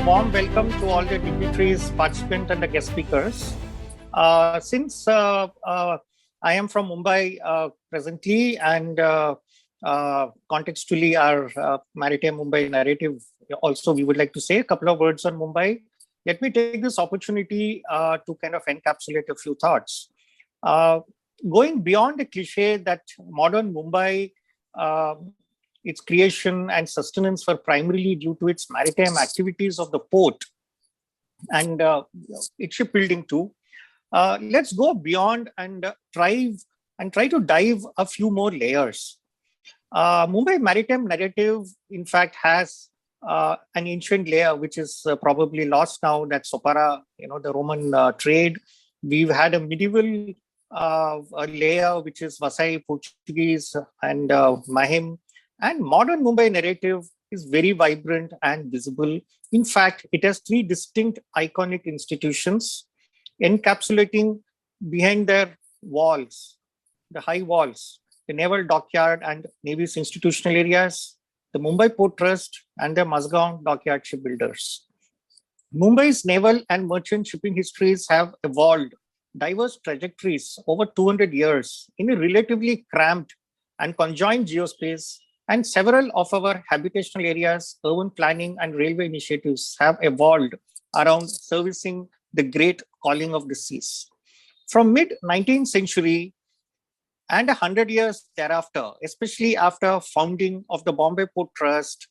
warm welcome to all the dignitaries, participants, and the guest speakers. Since I am from Mumbai presently, and contextually our Maritime Mumbai narrative, also we would like to say a couple of words on Mumbai. Let me take this opportunity to kind of encapsulate a few thoughts. Uh, Going beyond the cliche that modern Mumbai, uh, its creation and sustenance were primarily due to its maritime activities of the port and its shipbuilding too. Let's go beyond and try to dive a few more layers. Mumbai maritime narrative, in fact, has an ancient layer which is probably lost now. That's Sopara, the Roman trade. We've had a medieval a layer which is Vasai Portuguese and Mahim. And modern Mumbai narrative is very vibrant and visible. In fact, it has three distinct iconic institutions encapsulating behind their walls, the high walls, the Naval Dockyard and Navy's institutional areas, the Mumbai Port Trust, and the Mazgaon Dockyard shipbuilders. Mumbai's naval and merchant shipping histories have evolved diverse trajectories over 200 years in a relatively cramped and conjoined geospace, and several of our habitational areas, urban planning, and railway initiatives have evolved around servicing the great calling of the seas. From mid 19th century and 100 years thereafter, especially after founding of the Bombay Port Trust,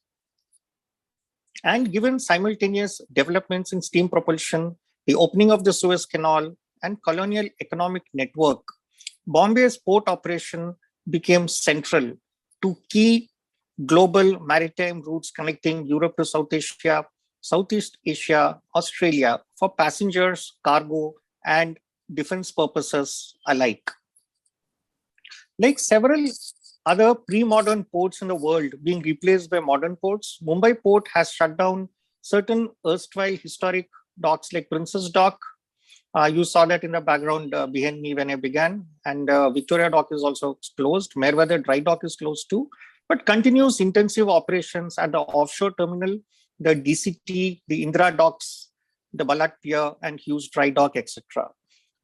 and given simultaneous developments in steam propulsion, the opening of the Suez Canal, and colonial economic network, Bombay's port operation became central to key global maritime routes connecting Europe to South Asia, Southeast Asia, Australia for passengers, cargo, and defense purposes alike. Like several other pre-modern ports in the world being replaced by modern ports, Mumbai Port has shut down certain erstwhile historic docks like Princess Dock. You saw that in the background behind me when I began. And Victoria Dock is also closed. Merweather Dry Dock is closed too, but continues intensive operations at the offshore terminal, the DCT, the Indra Docks, the Balat Pier, and Hughes Dry Dock, etc.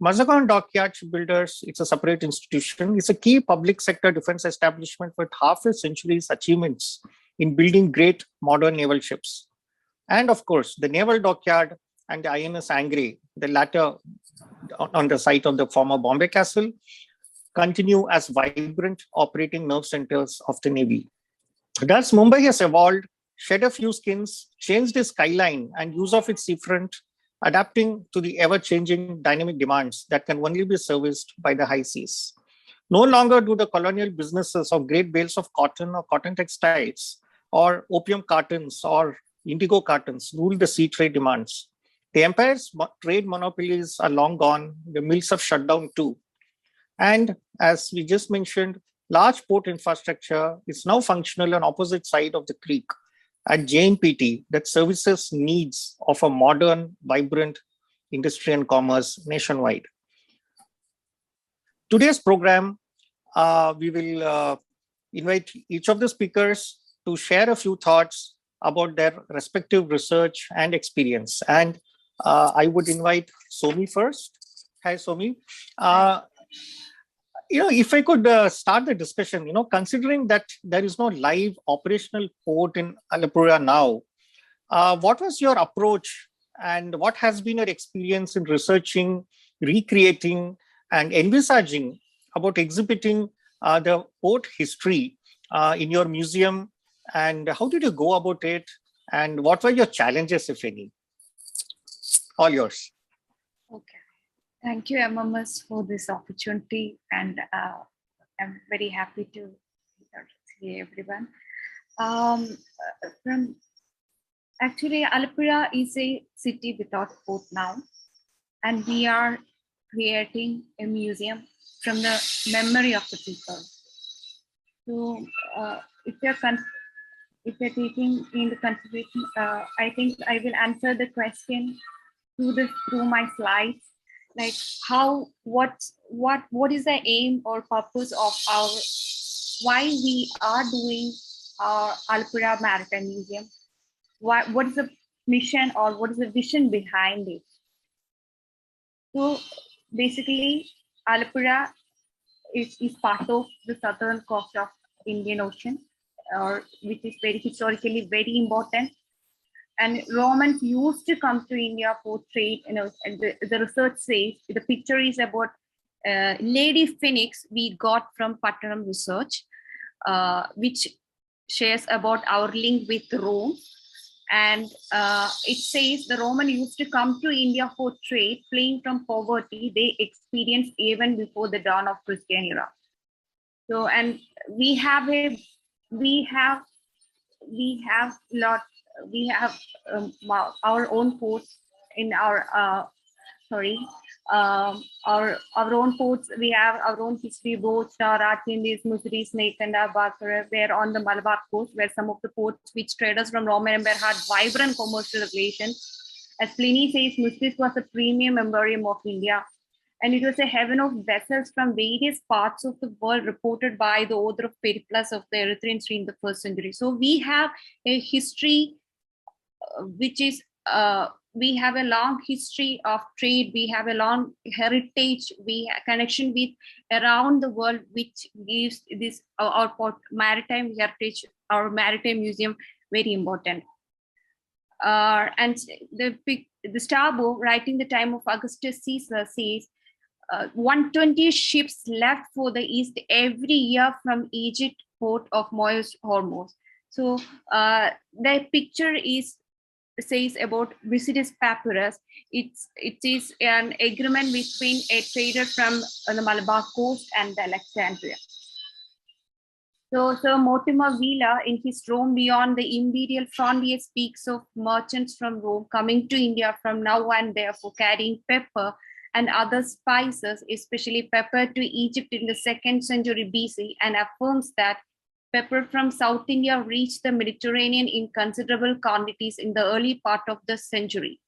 Mazagon Dockyard Shipbuilders, it's a separate institution. It's a key public sector defense establishment with half a century's achievements in building great modern naval ships. And of course, the Naval Dockyard and the INS Angre, the latter on the site of the former Bombay Castle, continue as vibrant operating nerve centers of the Navy. Thus, Mumbai has evolved, shed a few skins, changed its skyline and use of its seafront, adapting to the ever-changing dynamic demands that can only be serviced by the high seas. No longer do the colonial businesses of great bales of cotton or cotton textiles or opium cartons or indigo cartons rule the sea trade demands. The empire's trade monopolies are long gone. The mills have shut down too. And as we just mentioned, large port infrastructure is now functional on opposite side of the creek at JNPT that services needs of a modern, vibrant industry and commerce nationwide. Today's program, we will invite each of the speakers to share a few thoughts about their respective research and experience. And I would invite Somi first. Hi, Somi. If I could start the discussion, considering that there is no live operational port in Alapura now, what was your approach and what has been your experience in researching, recreating, and envisaging about exhibiting the port history in your museum? And how did you go about it? And what were your challenges, if any? All yours. Okay. Thank you, MMS, for this opportunity. And I'm very happy to see everyone. Actually, Alapura is a city without port now. And we are creating a museum from the memory of the people. So if you're taking in the consideration, I think I will answer the question through my slides, like what is the aim or purpose of why we are doing our Alapura Maritime Museum? What is the mission or what is the vision behind it. So basically, Alapura is part of the southern coast of Indian Ocean, or which is very historically very important. And Romans used to come to India for trade. You know, and the research says the picture is about Lady Phoenix we got from Pattanam research, which shares about our link with Rome. And it says the Roman used to come to India for trade, fleeing from poverty they experienced even before the dawn of Christian era. So, and we have our own ports in our our own ports. We have our own history boats, Ratindis, Musiris, Naikanda, Bakara, where on the Malabar coast, where some of the ports which traders from Roman Empire had vibrant commercial relations. As Pliny says, Musiris was a premium emporium of India, and it was a heaven of vessels from various parts of the world, reported by the author of Periplus of the Erythraean Sea in the 1st century. So we have a history which is we have a long history of trade, we have a long heritage, we have connection with around the world, which gives this our maritime heritage, our maritime museum, very important. And the Strabo, writing the time of Augustus Caesar, says 120 ships left for the east every year from Egypt port of Moyes Hormuz. So the picture says about Busiris Papyrus. It is an agreement between a trader from the Malabar coast and the Alexandria. So Mortimer Wheeler, in his Rome Beyond the Imperial Frontier, speaks of merchants from Rome coming to India from now and therefore carrying pepper and other spices, especially pepper, to Egypt in the 2nd century BC, and affirms that pepper from South India reached the Mediterranean in considerable quantities in the early part of the century.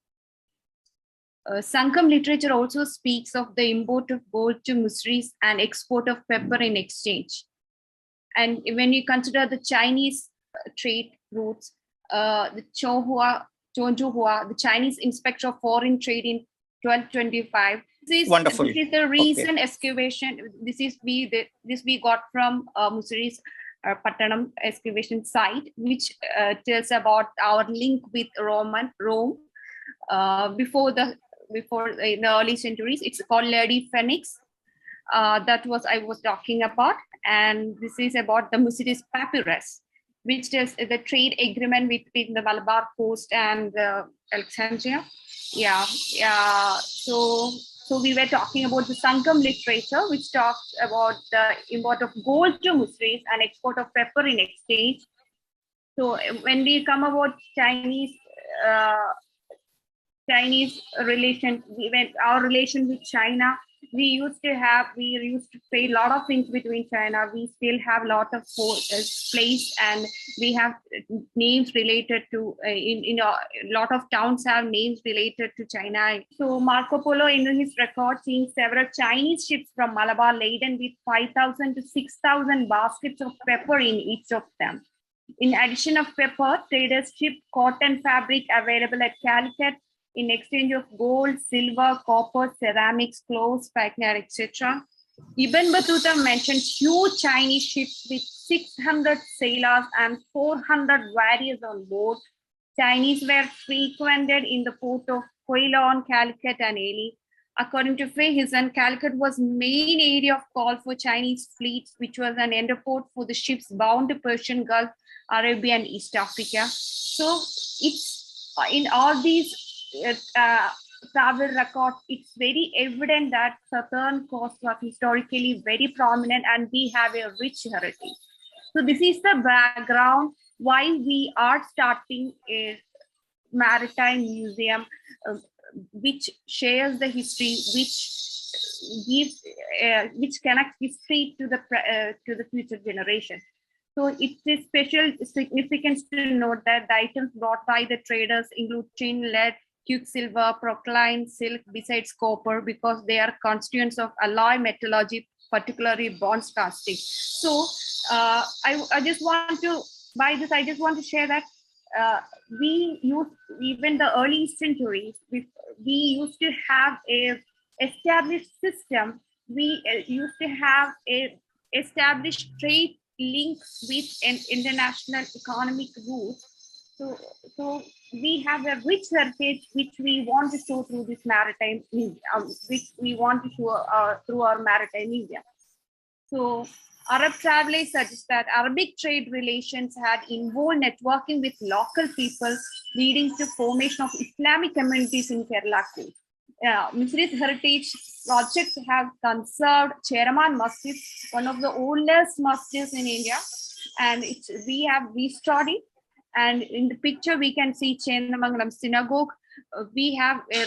Sankham literature also speaks of the import of gold to Musiris and export of pepper in exchange. And when you consider the Chinese trade routes, the Chonjuhua, the Chinese inspector of foreign trade in 1225. Wonderful. This is the recent excavation. This we got from Musiris Pattanam excavation site, which tells about our link with Rome before in the early centuries. It's called Lady Phoenix. That was I was talking about, and this is about the Musiris Papyrus, which tells the trade agreement between the Malabar coast and Alexandria. So we were talking about the Sankham literature, which talks about the import of gold to Musiris and export of pepper in exchange. So when we come about Chinese relation, our relation with China, we used to pay a lot of things between China. We still have a lot of place, and we have names related to in a lot of towns have names related to China. So Marco Polo, in his record, seeing several Chinese ships from Malabar laden with 5,000 to 6,000 baskets of pepper in each of them. In addition of pepper, traders shipped cotton fabric available at Calicut in exchange of gold, silver, copper, ceramics, clothes, spikenard, etc. Ibn Battuta mentioned huge Chinese ships with 600 sailors and 400 warriors on board. Chinese were frequented in the port of Quailon, Calicut, and Ely. According to Fahison, Calicut was main area of call for Chinese fleets, which was an entreport for the ships bound to Persian Gulf, Arabia, and East Africa. So it's in all these travel records, it's very evident that southern coast was historically very prominent, and we have a rich heritage. So this is the background why we are starting a maritime museum, which shares the history, which connects history to the future generation. So it's a special significance to note that the items brought by the traders include tin, lead, quicksilver, procline, silk, besides copper, because they are constituents of alloy metallurgy, particularly bronze casting. So I just want to share that we used, even the early centuries, we used to have a established system. We used to have a established trade link with an international economic route. So we have a rich heritage which we want to show through this maritime media, which we want to show through our maritime media. So Arab travelers suggest that Arabic trade relations had involved networking with local people, leading to formation of Islamic communities in Kerala coast. Misri's heritage projects have conserved Cheraman Masjid, one of the oldest masjids in India, and we have restored it. And in the picture, we can see Chenamangalam synagogue. We have a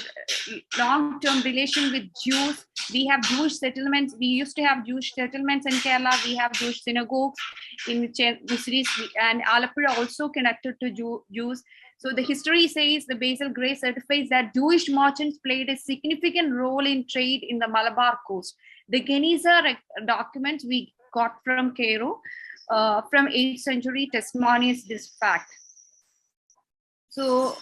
long-term relation with Jews. We have Jewish settlements. We used to have Jewish settlements in Kerala. We have Jewish synagogues in Misri, and Alapura also connected to Jews. So the history says the Basil Gray certifies that Jewish merchants played a significant role in trade in the Malabar coast. The Geniza documents we got from Cairo from 8th century testimonies this fact. So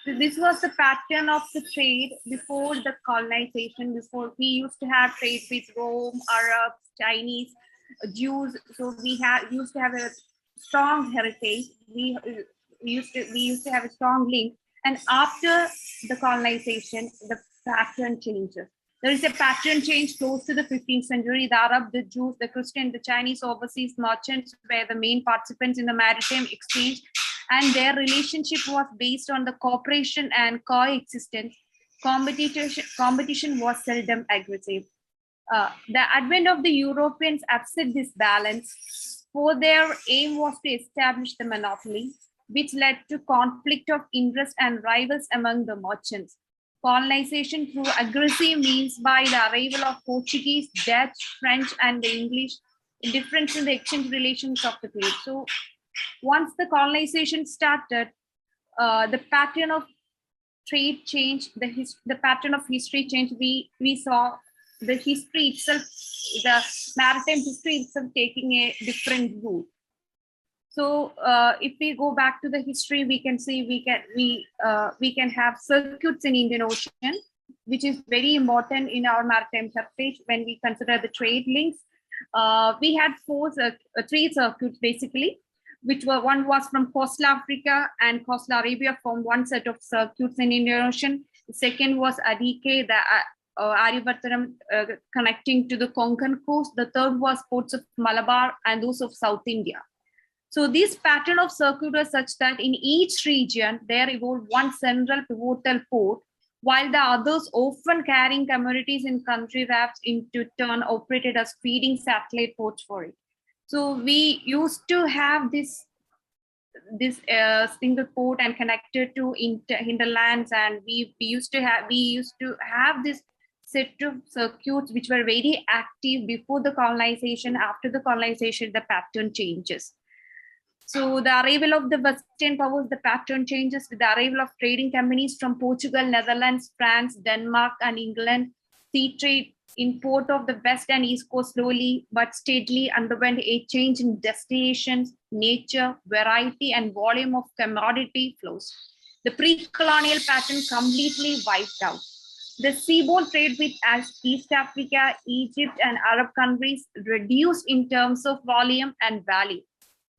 this was the pattern of the trade before the colonization. Before, we used to have trade with Rome, Arabs, Chinese, Jews. So we used to have a strong heritage. We used to have a strong link. And after the colonization, the pattern changes. There is a pattern change close to the 15th century. The Arab, the Jews, the Christian, the Chinese overseas merchants were the main participants in the maritime exchange, and their relationship was based on the cooperation and coexistence. Competition was seldom aggressive. The advent of the Europeans upset this balance, for their aim was to establish the monopoly, which led to conflict of interest and rivals among the merchants. Colonization through aggressive means by the arrival of Portuguese, Dutch, French, and the English, difference in the exchange relations of the period. So once the colonization started, the pattern of trade change, the pattern of history change. We saw the history itself, the maritime history itself taking a different route. So if we go back to the history, we can see we can have circuits in Indian Ocean, which is very important in our maritime heritage when we consider the trade links. We had three circuits basically, which were, one was from coastal Africa and coastal Arabia formed one set of circuits in Indian Ocean. The second was Adike, the Aryavartanam connecting to the Konkan coast. The third was ports of Malabar and those of South India. So this pattern of circuit was such that in each region, there evolved one central pivotal port, while the others, often carrying commodities in country rafts, into turn operated as feeding satellite ports for it. So we used to have this single port and connected to hinterlands, and we used to have this set of circuits which were very active before the colonization. After the colonization, the pattern changes. So the arrival of the Western powers, the pattern changes with the arrival of trading companies from Portugal, Netherlands, France, Denmark, and England. Sea trade in port of the West and East Coast slowly but steadily underwent a change in destinations, nature, variety, and volume of commodity flows. The pre-colonial pattern completely wiped out. The seaborne trade with East Africa, Egypt, and Arab countries reduced in terms of volume and value.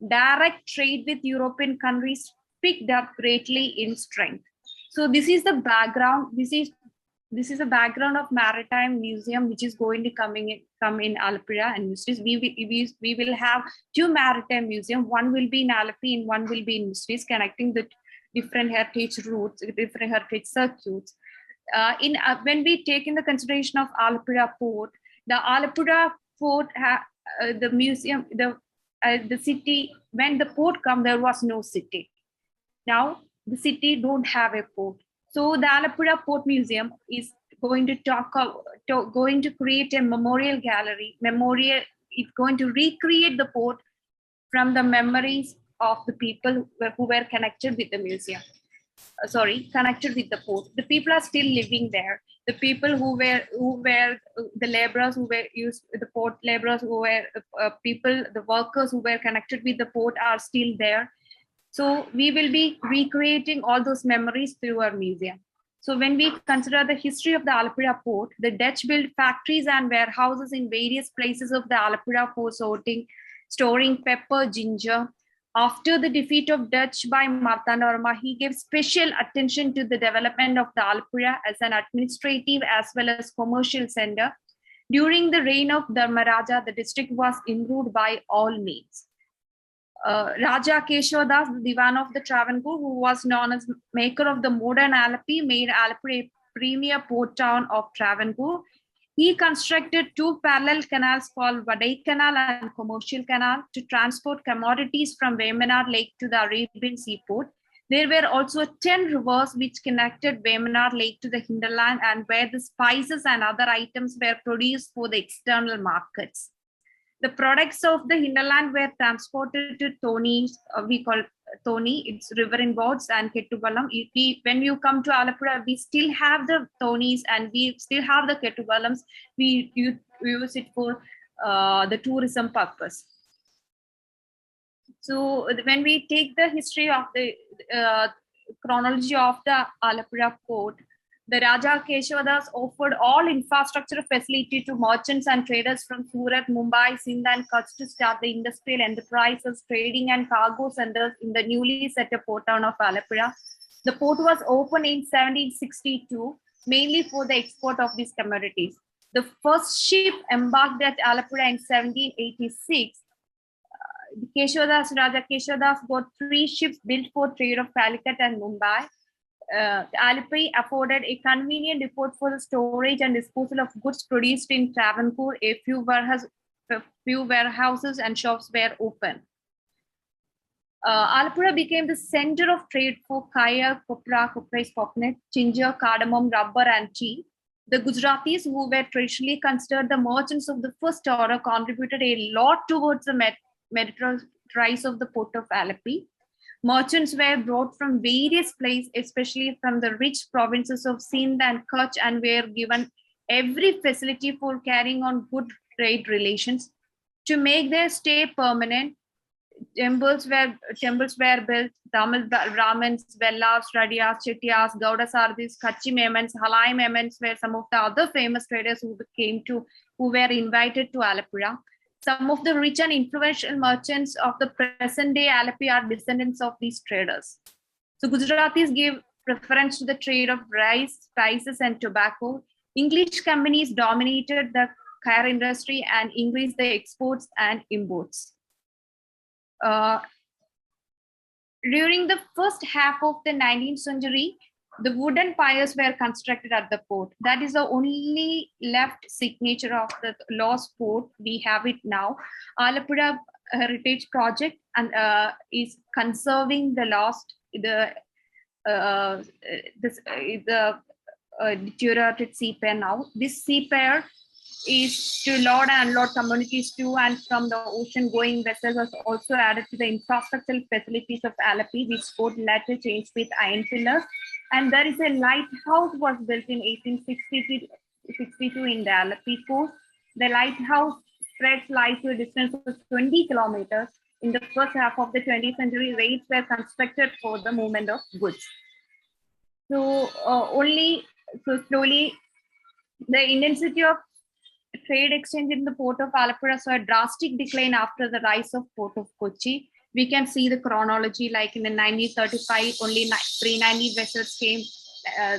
Direct trade with European countries picked up greatly in strength. So this is the background. This is a background of Maritime Museum, which is going to come in Alapura and Misris. We will have two Maritime Museums. One will be in Alapi and one will be in Misris, connecting the different heritage routes, different heritage circuits. When we take in the consideration of Alapura Port, the Alapura Port, the museum, the city, when the port come, there was no city. Now the city don't have a port. So the Alapura Port Museum is going to create a memorial gallery. It's going to recreate the port from the memories of the people who were connected with the museum. Connected with the port. The people are still living there. The people who were the laborers who were used, the port laborers who were the workers who were connected with the port are still there. So we will be recreating all those memories through our museum. So when we consider the history of the Alapura port, the Dutch built factories and warehouses in various places of the Alapura port, storing pepper, ginger. After the defeat of Dutch by Martandarma, he gave special attention to the development of the Alapura as an administrative as well as commercial center. During the reign of Dharmaraja, the district was improved by all means. Raja Keshav, the Diwan of the Travancore, who was known as maker of the modern Alleppey, made Alleppey a premier port town of Travancore. He constructed two parallel canals called Vadai Canal and Commercial Canal to transport commodities from Vembanar Lake to the Arabian seaport. There were also 10 rivers which connected Vembanar Lake to the hinterland and where the spices and other items were produced for the external markets. The products of the hinterland were transported to Thoni, we call Thoni, it's river in boats, and Kettupalam. When you come to Alapura, we still have the Thonis and we still have the Kettupalams. We use it for the tourism purpose. So when we take the history of the chronology of the Alapura port, the Raja Keshavadas offered all infrastructure facility to merchants and traders from Surat, Mumbai, Sindh and Kutch to start the industrial enterprises, trading and cargo centers in the newly set up port town of Alapura. The port was opened in 1762, mainly for the export of these commodities. The first ship embarked at Alapura in 1786. Raja Keshavadas got 3 ships built for trade of Calicut and Mumbai. Alleppey afforded a convenient depot for the storage and disposal of goods produced in Travancore. A few warehouses and shops were open. Alapura became the center of trade for kaya, copra, copra coconut, ginger, cardamom, rubber, and tea. The Gujaratis, who were traditionally considered the merchants of the first order, contributed a lot towards the material rise of the port of Alleppey. Merchants were brought from various places, especially from the rich provinces of Sindh and Kutch, and were given every facility for carrying on good trade relations. To make their stay permanent, temples were built. Tamil Brahmins, Vellas, Radiyas, Chettias, Gaudasardis, Kachi Memans, Halai Memans were some of the other famous traders who were invited to Alapura. Some of the rich and influential merchants of the present day Alleppey are descendants of these traders. So Gujaratis gave preference to the trade of rice, spices, and tobacco. English companies dominated the kaya industry and increased the exports and imports. During the first half of the 19th century, the wooden piers were constructed at the port. That is the only left signature of the lost port. We have it now. Alapura Heritage Project and is conserving the deteriorated sea pier now. This sea pier is to load and unload commodities to and from the ocean-going vessels was also added to the infrastructural facilities of Alleppey, which port later changed with iron pillars. And there is a lighthouse was built in 1862 in the Alleppey port. The lighthouse spreads light to a distance of 20 kilometers. In the first half of the 20th century, rails were constructed for the movement of goods. So slowly, the intensity of trade exchange in the port of Alapura saw a drastic decline after the rise of port of Kochi. We can see the chronology, like in the 1935, only 390 vessels came.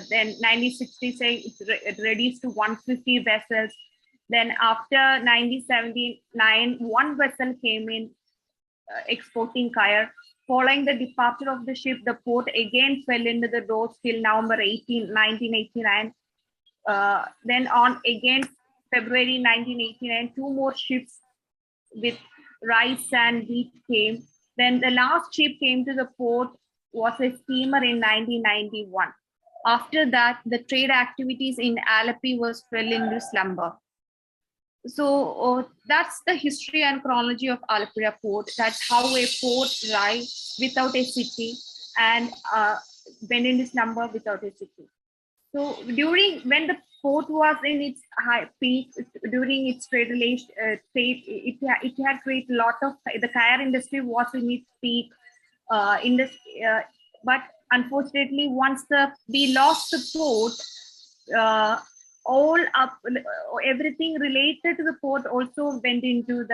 Then 1966, it reduced to 150 vessels. Then after 1979, 1 vessel came in exporting kaya. Following the departure of the ship, the port again fell into the doors till November 18, 1989. Then on again, February 1989, 2 more ships with rice and wheat came. Then the last ship came to the port was a steamer in 1991. After that, the trade activities in Alleppey fell into slumber. So that's the history and chronology of Alapura port. That's how a port rise without a city and went into slumber without a city. So when the port was in its high peak, during its trade relation, it had created a lot of, the kaya industry was in its peak. in this, but unfortunately, once we lost the port, uh, all up everything related to the port also went into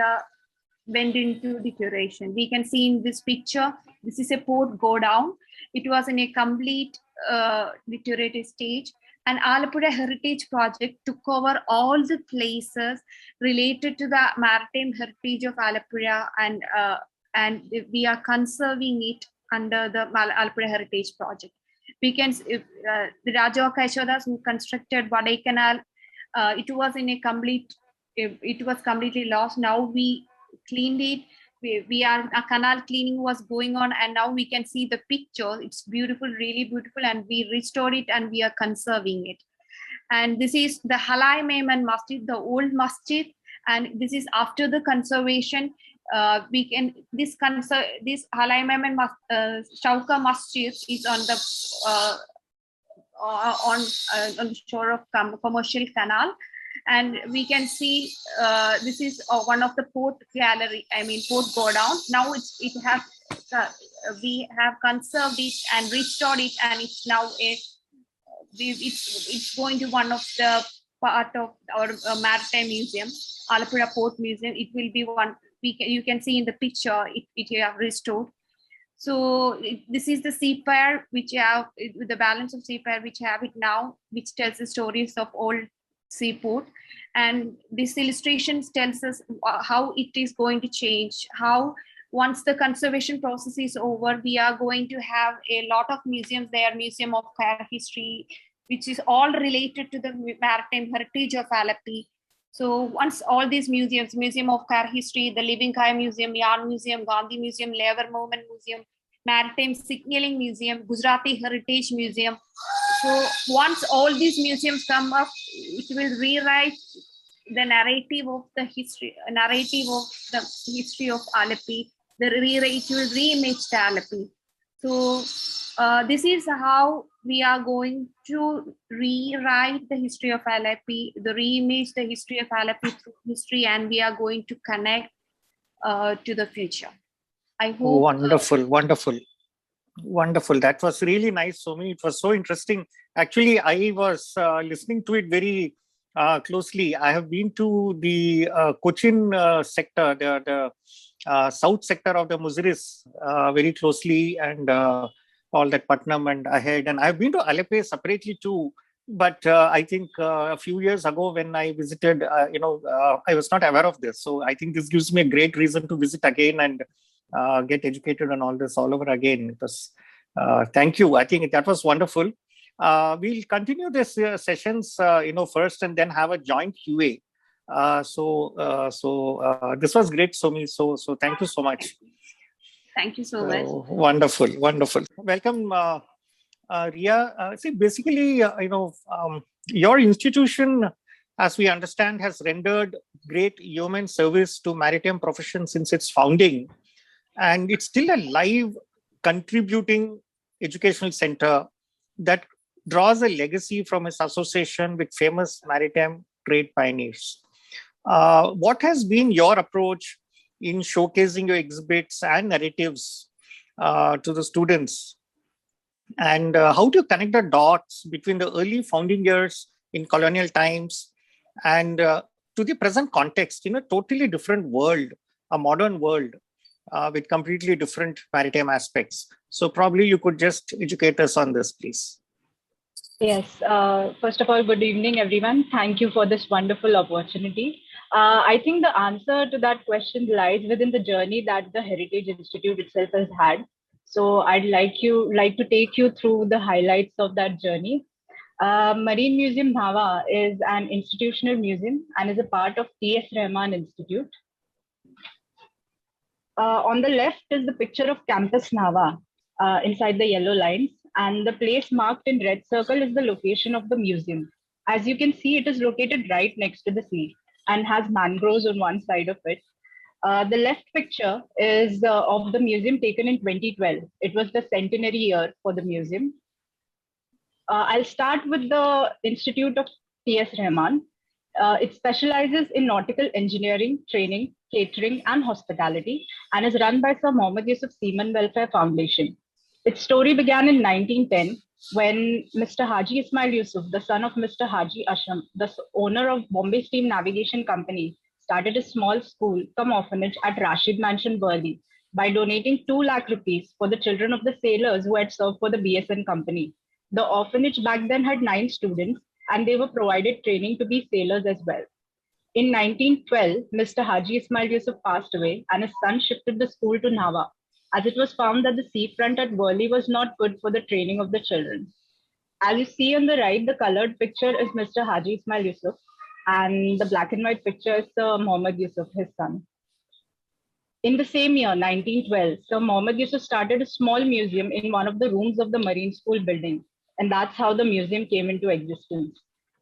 deterioration. We can see in this picture, this is a port go down. It was in a complete deteriorated stage. And Alapura Heritage Project took over all the places related to the maritime heritage of Alapura, and we are conserving it under the Alapura Heritage Project. We can the Raja Kashodas who constructed Vadai Canal, it was in a it was completely lost. Now we cleaned it. We are a canal cleaning was going on, and now we can see the picture. It's beautiful, really beautiful, and we restored it and we are conserving it. And this is the Halai Maiman Masjid, the old masjid, and this is after the conservation. We can this Halai Maiman Shauka Masjid is on the on the shore of commercial canal, and we can see this is one of the port gallery. I mean port go down. Now it has we have conserved it and restored it, and it's now it's going to one of the part of our maritime museum, Alapura Port Museum. It will be one you can see in the picture. It have restored. So this is the seapier which have with the balance of seapier which have it now, which tells the stories of old seaport. And this illustration tells us how it is going to change, how once the conservation process is over, we are going to have a lot of museums there, Museum of Care History, which is all related to the maritime heritage of Alleppey. So once all these museums, Museum of Care History, the Living Kaya Museum, Yarn Museum, Gandhi Museum, Labor Movement Museum, Maritime Signaling Museum, Gujarati Heritage Museum. So once all these museums come up, it will rewrite the narrative of the history of Alleppey. It will reimage the Alleppey. So this is how we are going to rewrite the history of Alleppey, reimage the history of Alleppey through history, and we are going to connect to the future. I hope. Wonderful. That was really nice, Somi. It was so interesting. Actually, I was listening to it very closely. I have been to the Cochin sector, the south sector of the Muziris very closely, and all that Patnam and ahead. And I've been to Alleppey separately too. But I think a few years ago when I visited, I was not aware of this. So I think this gives me a great reason to visit again and get educated on all this all over again. It was, thank you. I think that was wonderful. We'll continue this sessions, first and then have a joint QA. So this was great, Somi. So thank you so much. Thank you so much. Wonderful. Welcome, Ria. See, basically, your institution, as we understand, has rendered great yeoman service to maritime profession since its founding. And it's still a live, contributing educational center that draws a legacy from its association with famous maritime trade pioneers. What has been your approach in showcasing your exhibits and narratives to the students? And how do you connect the dots between the early founding years in colonial times and to the present context in a totally different world, a modern world with completely different maritime aspects? So probably you could just educate us on this, please. Yes. First of all, good evening, everyone. Thank you for this wonderful opportunity. I think the answer to that question lies within the journey that the Heritage Institute itself has had. So I'd like to take you through the highlights of that journey. Marine Museum Nhava is an institutional museum and is a part of T.S. Rahman Institute. On the left is the picture of Campus Nhava inside the yellow lines, and the place marked in red circle is the location of the museum. As you can see, it is located right next to the sea and has mangroves on one side of it. The left picture is of the museum taken in 2012. It was the centenary year for the museum. I'll start with the Institute of T.S. Rahman. It specializes in nautical engineering training catering, and hospitality, and is run by Sir Mohammad Yusuf Seaman Welfare Foundation. Its story began in 1910 when Mr. Haji Ismail Yusuf, the son of Mr. Haji Ashram, the owner of Bombay Steam Navigation Company, started a small school cum orphanage at Rashid Mansion, Burli, by donating 2 lakh rupees for the children of the sailors who had served for the BSN company. The orphanage back then had 9 students, and they were provided training to be sailors as well. In 1912, Mr. Haji Ismail Yusuf passed away, and his son shifted the school to Nava, as it was found that the seafront at Burli was not good for the training of the children. As you see on the right, the colored picture is Mr. Haji Ismail Yusuf, and the black and white picture is Sir Mohammad Yusuf, his son. In the same year, 1912, Sir Mohammad Yusuf started a small museum in one of the rooms of the Marine School building, and that's how the museum came into existence.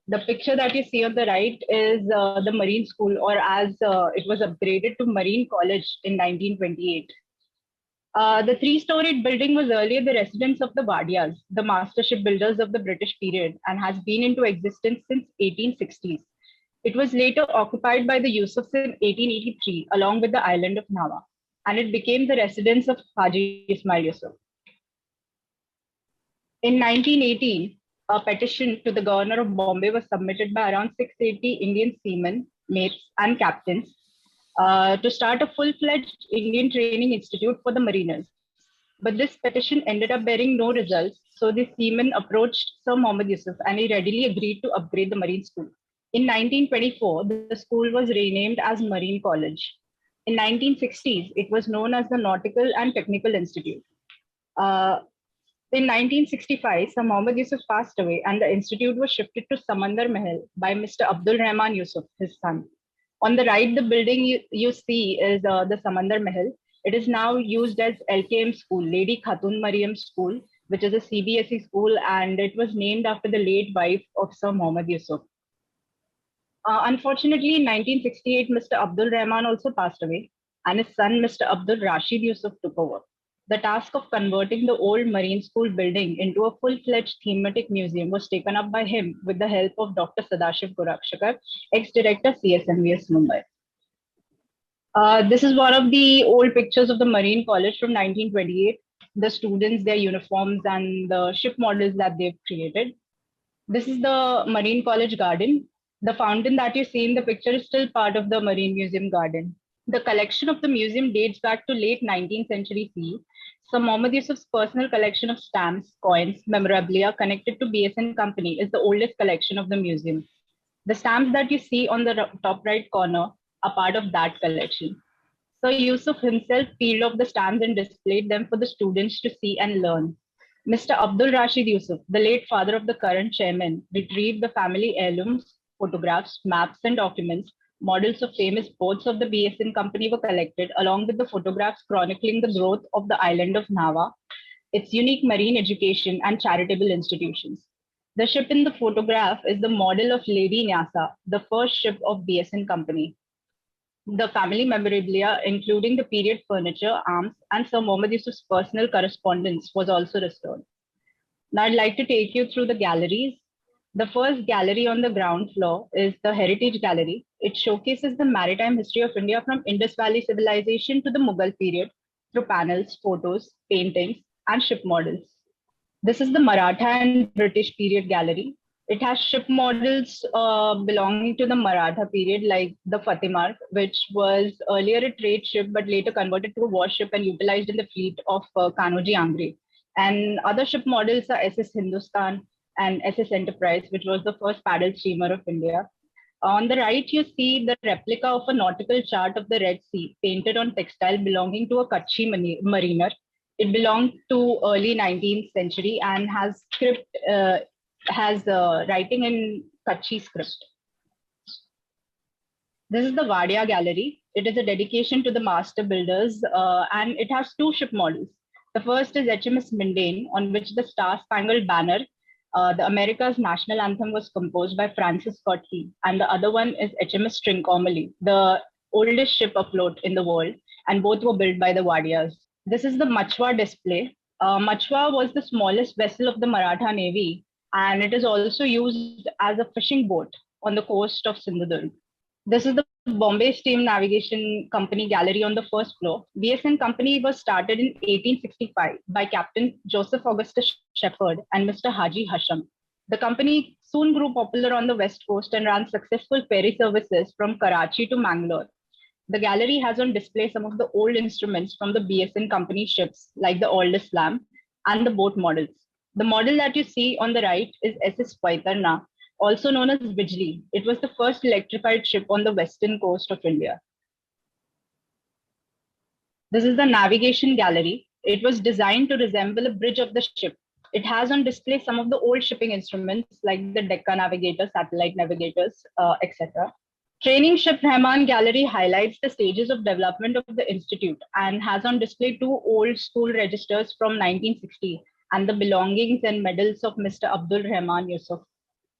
The picture that you see on the right is the Marine School, or as it was upgraded to Marine College in 1928. The 3-storied building was earlier the residence of the Wadias, the master shipbuilders of the British period, and has been into existence since 1860s. It was later occupied by the Yusufs in 1883, along with the island of Nava, and it became the residence of Haji Ismail Yusuf. In 1918, a petition to the governor of Bombay was submitted by around 680 Indian seamen, mates, and captains to start a full-fledged Indian training institute for the mariners. But this petition ended up bearing no results, so the seamen approached Sir Mohammad Yusuf, and he readily agreed to upgrade the Marine School. In 1924, the school was renamed as Marine College. In 1960s, it was known as the Nautical and Technical Institute. In 1965, Sir Mohammad Yusuf passed away, and the institute was shifted to Samandar Mahal by Mr. Abdul Rahman Yusuf, his son. On the right, the building you see is the Samandar Mahal. It is now used as LKM School, Lady Khatun Mariam School, which is a CBSE school, and it was named after the late wife of Sir Mohammad Yusuf. Unfortunately, in 1968, Mr. Abdul Rahman also passed away, and his son, Mr. Abdul Rashid Yusuf, took over. The task of converting the old Marine School building into a full-fledged thematic museum was taken up by him with the help of Dr. Sadashiv Gorakshakar, ex-director CSMVS Mumbai. This is one of the old pictures of the Marine College from 1928, the students, their uniforms, and the ship models that they've created. This is the Marine College garden. The fountain that you see in the picture is still part of the Marine Museum garden. The collection of the museum dates back to late 19th century CE. Sir Mohammad Yusuf's personal collection of stamps, coins, memorabilia connected to BSN Company is the oldest collection of the museum. The stamps that you see on the top right corner are part of that collection. Sir Yusuf himself peeled off the stamps and displayed them for the students to see and learn. Mr. Abdul Rashid Yusuf, the late father of the current chairman, retrieved the family heirlooms, photographs, maps, and documents. Models of famous boats of the BSN Company were collected, along with the photographs chronicling the growth of the island of Nava, its unique marine education and charitable institutions. The ship in the photograph is the model of Lady Nyasa, the first ship of BSN Company. The family memorabilia, including the period furniture, arms, and Sir Mohammad Yusuf's personal correspondence, was also restored. Now I'd like to take you through the galleries. The first gallery on the ground floor is the Heritage Gallery. It showcases the maritime history of India from Indus Valley civilization to the Mughal period through panels, photos, paintings, and ship models. This is the Maratha and British period gallery. It has ship models belonging to the Maratha period, like the Fatimar, which was earlier a trade ship but later converted to a warship and utilized in the fleet of Kanoji Angre. And other ship models are SS Hindustan and SS Enterprise, which was the first paddle steamer of India. On the right, you see the replica of a nautical chart of the Red Sea painted on textile belonging to a Kutchi mariner. It belonged to early 19th century and has script, writing in Kutchi script. This is the Wadia Gallery. It is a dedication to the master builders, and it has 2 ship models. The first is HMS Mindane, on which the Star-Spangled Banner, the America's national anthem, was composed by Francis Scott Key, and the other one is HMS Trincomalee, the oldest ship afloat in the world, and both were built by the Wadias. This is the Machwa display. Machwa was the smallest vessel of the Maratha Navy, and it is also used as a fishing boat on the coast of Sindhudurg. This is the Bombay Steam Navigation Company gallery on the first floor. BSN Company was started in 1865 by Captain Joseph Augustus Shepherd and Mr. Haji Hasham. The company soon grew popular on the west coast and ran successful ferry services from Karachi to Mangalore. The gallery has on display some of the old instruments from the BSN Company ships, like the Old Islam and the boat models. The model that you see on the right is SS Vaitarna, also known as Bijli. It was the first electrified ship on the western coast of India. This is the navigation gallery. It was designed to resemble a bridge of the ship. It has on display some of the old shipping instruments like the Decca navigators, satellite navigators, etc. Training Ship Rahman Gallery highlights the stages of development of the institute and has on display two old school registers from 1960 and the belongings and medals of Mr. Abdul Rahman Yusuf.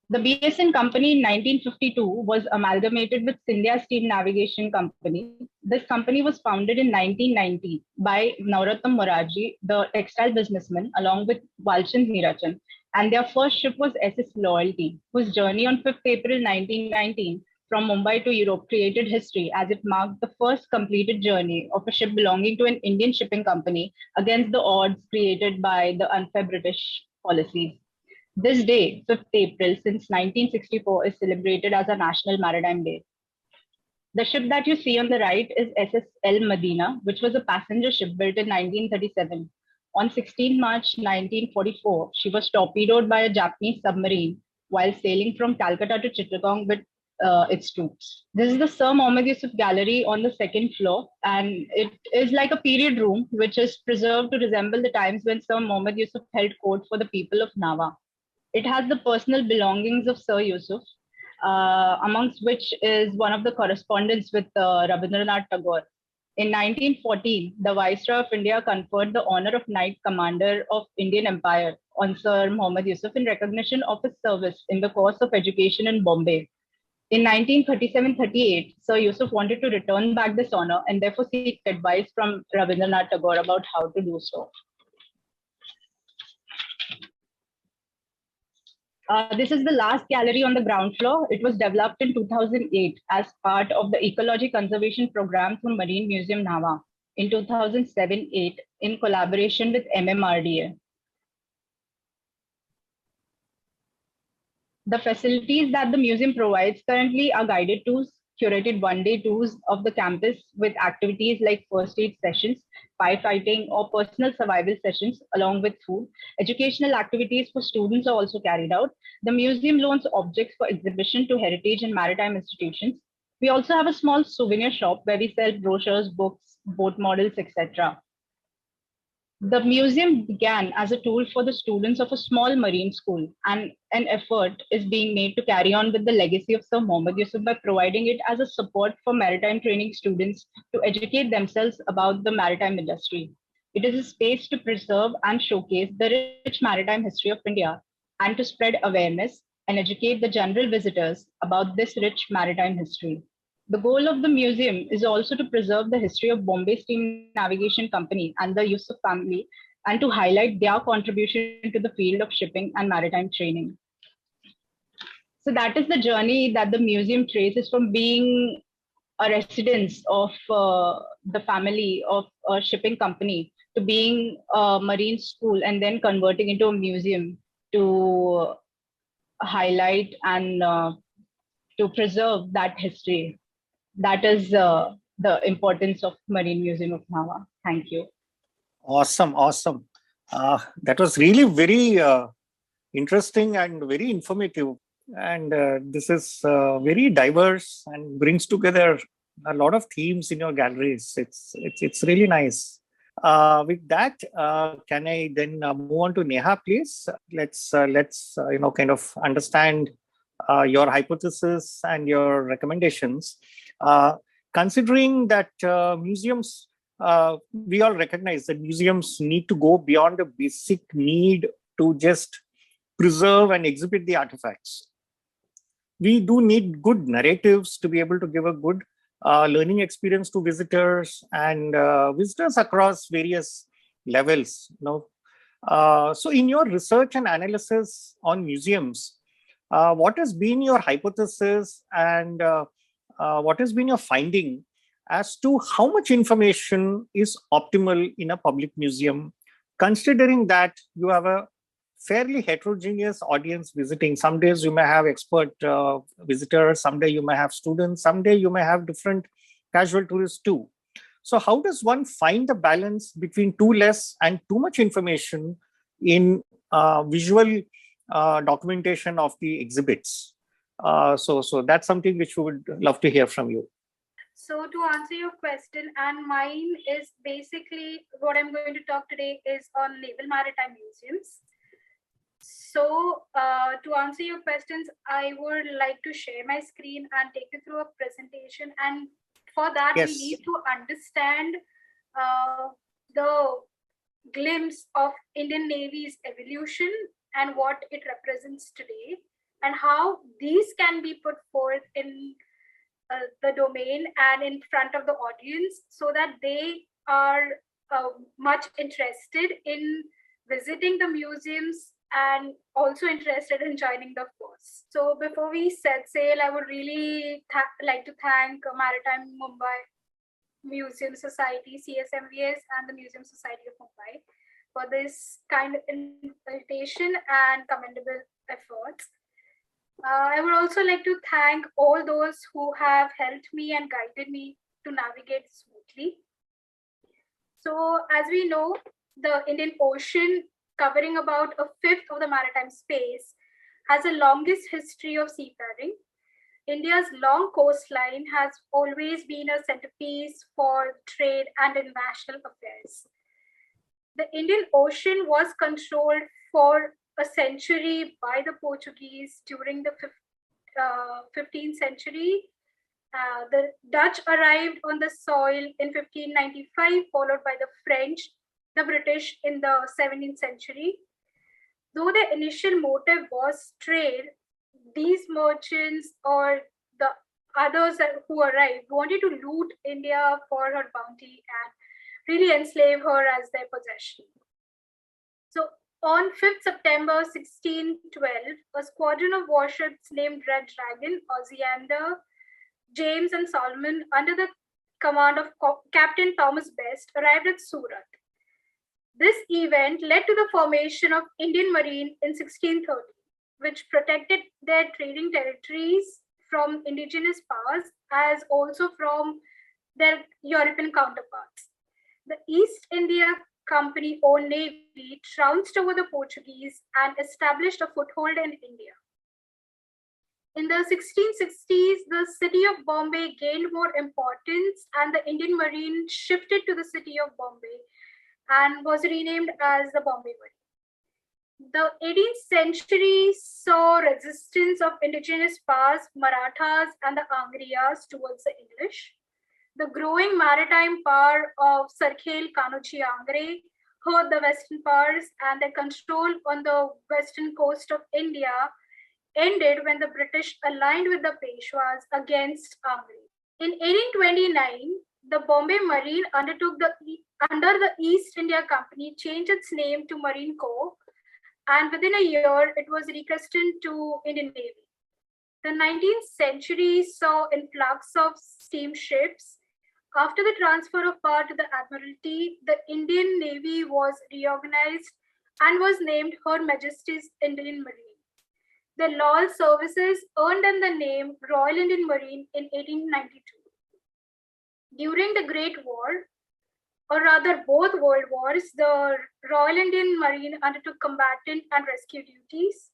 The BSN Company in 1952 was amalgamated with Scindia Steam Navigation Company. This company was founded in 1990 by Naurattam Moraji, the textile businessman, along with Walchand Meerachand. And their first ship was SS Loyalty, whose journey on 5th April 1919 from Mumbai to Europe created history as it marked the first completed journey of a ship belonging to an Indian shipping company against the odds created by the unfair British policies. This day, 5th April, since 1964, is celebrated as a National Maritime Day. The ship that you see on the right is SS El Medina, which was a passenger ship built in 1937. On 16 March 1944, she was torpedoed by a Japanese submarine while sailing from Calcutta to Chittagong with its troops. This is the Sir Mohammad Yusuf Gallery on the second floor, and it is like a period room which is preserved to resemble the times when Sir Mohammad Yusuf held court for the people of Nava. It has the personal belongings of Sir Yusuf, amongst which is one of the correspondence with Rabindranath Tagore. In 1914, the Viceroy of India conferred the honor of Knight Commander of Indian Empire on Sir Mohammad Yusuf in recognition of his service in the course of education in Bombay. In 1937-38, Sir Yusuf wanted to return back this honor and therefore seek advice from Rabindranath Tagore about how to do so. This is the last gallery on the ground floor. It was developed in 2008 as part of the Ecology Conservation Program through Marine Museum Nava in 2007-8 in collaboration with MMRDA. The facilities that the museum provides currently are guided tours, curated one-day tours of the campus with activities like first aid sessions, firefighting, or personal survival sessions, along with food. Educational activities for students are also carried out. The museum loans objects for exhibition to heritage and maritime institutions. We also have a small souvenir shop where we sell brochures, books, boat models, etc. The museum began as a tool for the students of a small marine school, and an effort is being made to carry on with the legacy of Sir Mohammad Yusuf by providing it as a support for maritime training students to educate themselves about the maritime industry. It is a space to preserve and showcase the rich maritime history of India and to spread awareness and educate the general visitors about this rich maritime history. The goal of the museum is also to preserve the history of Bombay Steam Navigation Company and the Yusuf family and to highlight their contribution to the field of shipping and maritime training. So that is the journey that the museum traces from being a residence of the family of a shipping company to being a marine school and then converting into a museum to highlight and to preserve that history. That is the importance of Marine Museum of Nava. Thank you. Awesome. That was really very interesting and very informative. And this is very diverse and brings together a lot of themes in your galleries. It's really nice. With that, can I then move on to Neha, please? Let's kind of understand your hypothesis and your recommendations. Considering that museums, we all recognize that museums need to go beyond the basic need to just preserve and exhibit the artifacts. We do need good narratives to be able to give a good learning experience to visitors and visitors across various levels. So in your research and analysis on museums, what has been your hypothesis and what has been your finding as to how much information is optimal in a public museum, considering that you have a fairly heterogeneous audience visiting? Some days you may have expert visitors, someday you may have students, someday you may have different casual tourists too. So how does one find the balance between too less and too much information in visual documentation of the exhibits? So that's something which we would love to hear from you. So to answer your question, and mine is basically what I'm going to talk today is on naval maritime museums. So to answer your questions, I would like to share my screen and take you through a presentation. And for that, Yes. we need to understand the glimpse of Indian Navy's evolution and what it represents today, and how these can be put forth in the domain and in front of the audience, so that they are much interested in visiting the museums and also interested in joining the force. So before we set sail, I would really like to thank Maritime Mumbai Museum Society, CSMVS, and the Museum Society of Mumbai for this kind of invitation and commendable efforts. I would also like to thank all those who have helped me and guided me to navigate smoothly. So as we know, the Indian Ocean, covering about a fifth of the maritime space, has the longest history of seafaring. India's long coastline has always been a centerpiece for trade and international affairs. The Indian Ocean was controlled for a century by the Portuguese during the 15th century. The Dutch arrived on the soil in 1595, followed by the French, the British in the 17th century. Though the initial motive was trade, these merchants or the others who arrived wanted to loot India for her bounty and really enslave her as their possession. So on 5th September 1612, a squadron of warships named Red Dragon, Osiander, James and Solomon, under the command of Captain Thomas Best, arrived at Surat. This event led to the formation of Indian Marine in 1630, which protected their trading territories from indigenous powers as also from their European counterparts. The East India Company owned navy trounced over the Portuguese and established a foothold in India. In the 1660s, the city of Bombay gained more importance and the Indian Marine shifted to the city of Bombay and was renamed as the Bombay Marine. The 18th century saw resistance of indigenous powers, Marathas and the Angriyas towards the English. The growing maritime power of Sarkhel Kanuchi Angre hurt the Western powers, and their control on the western coast of India ended when the British aligned with the Peshwas against Angre. In 1829, the Bombay Marine under the East India Company changed its name to Marine Corps, and within a year it was rechristened to Indian Navy. The 19th century saw influx of steamships. After the transfer of power to the Admiralty, the Indian Navy was reorganized and was named Her Majesty's Indian Marine. The loyal services earned them the name Royal Indian Marine in 1892. During the Great War, or rather both world wars, the Royal Indian Marine undertook combatant and rescue duties.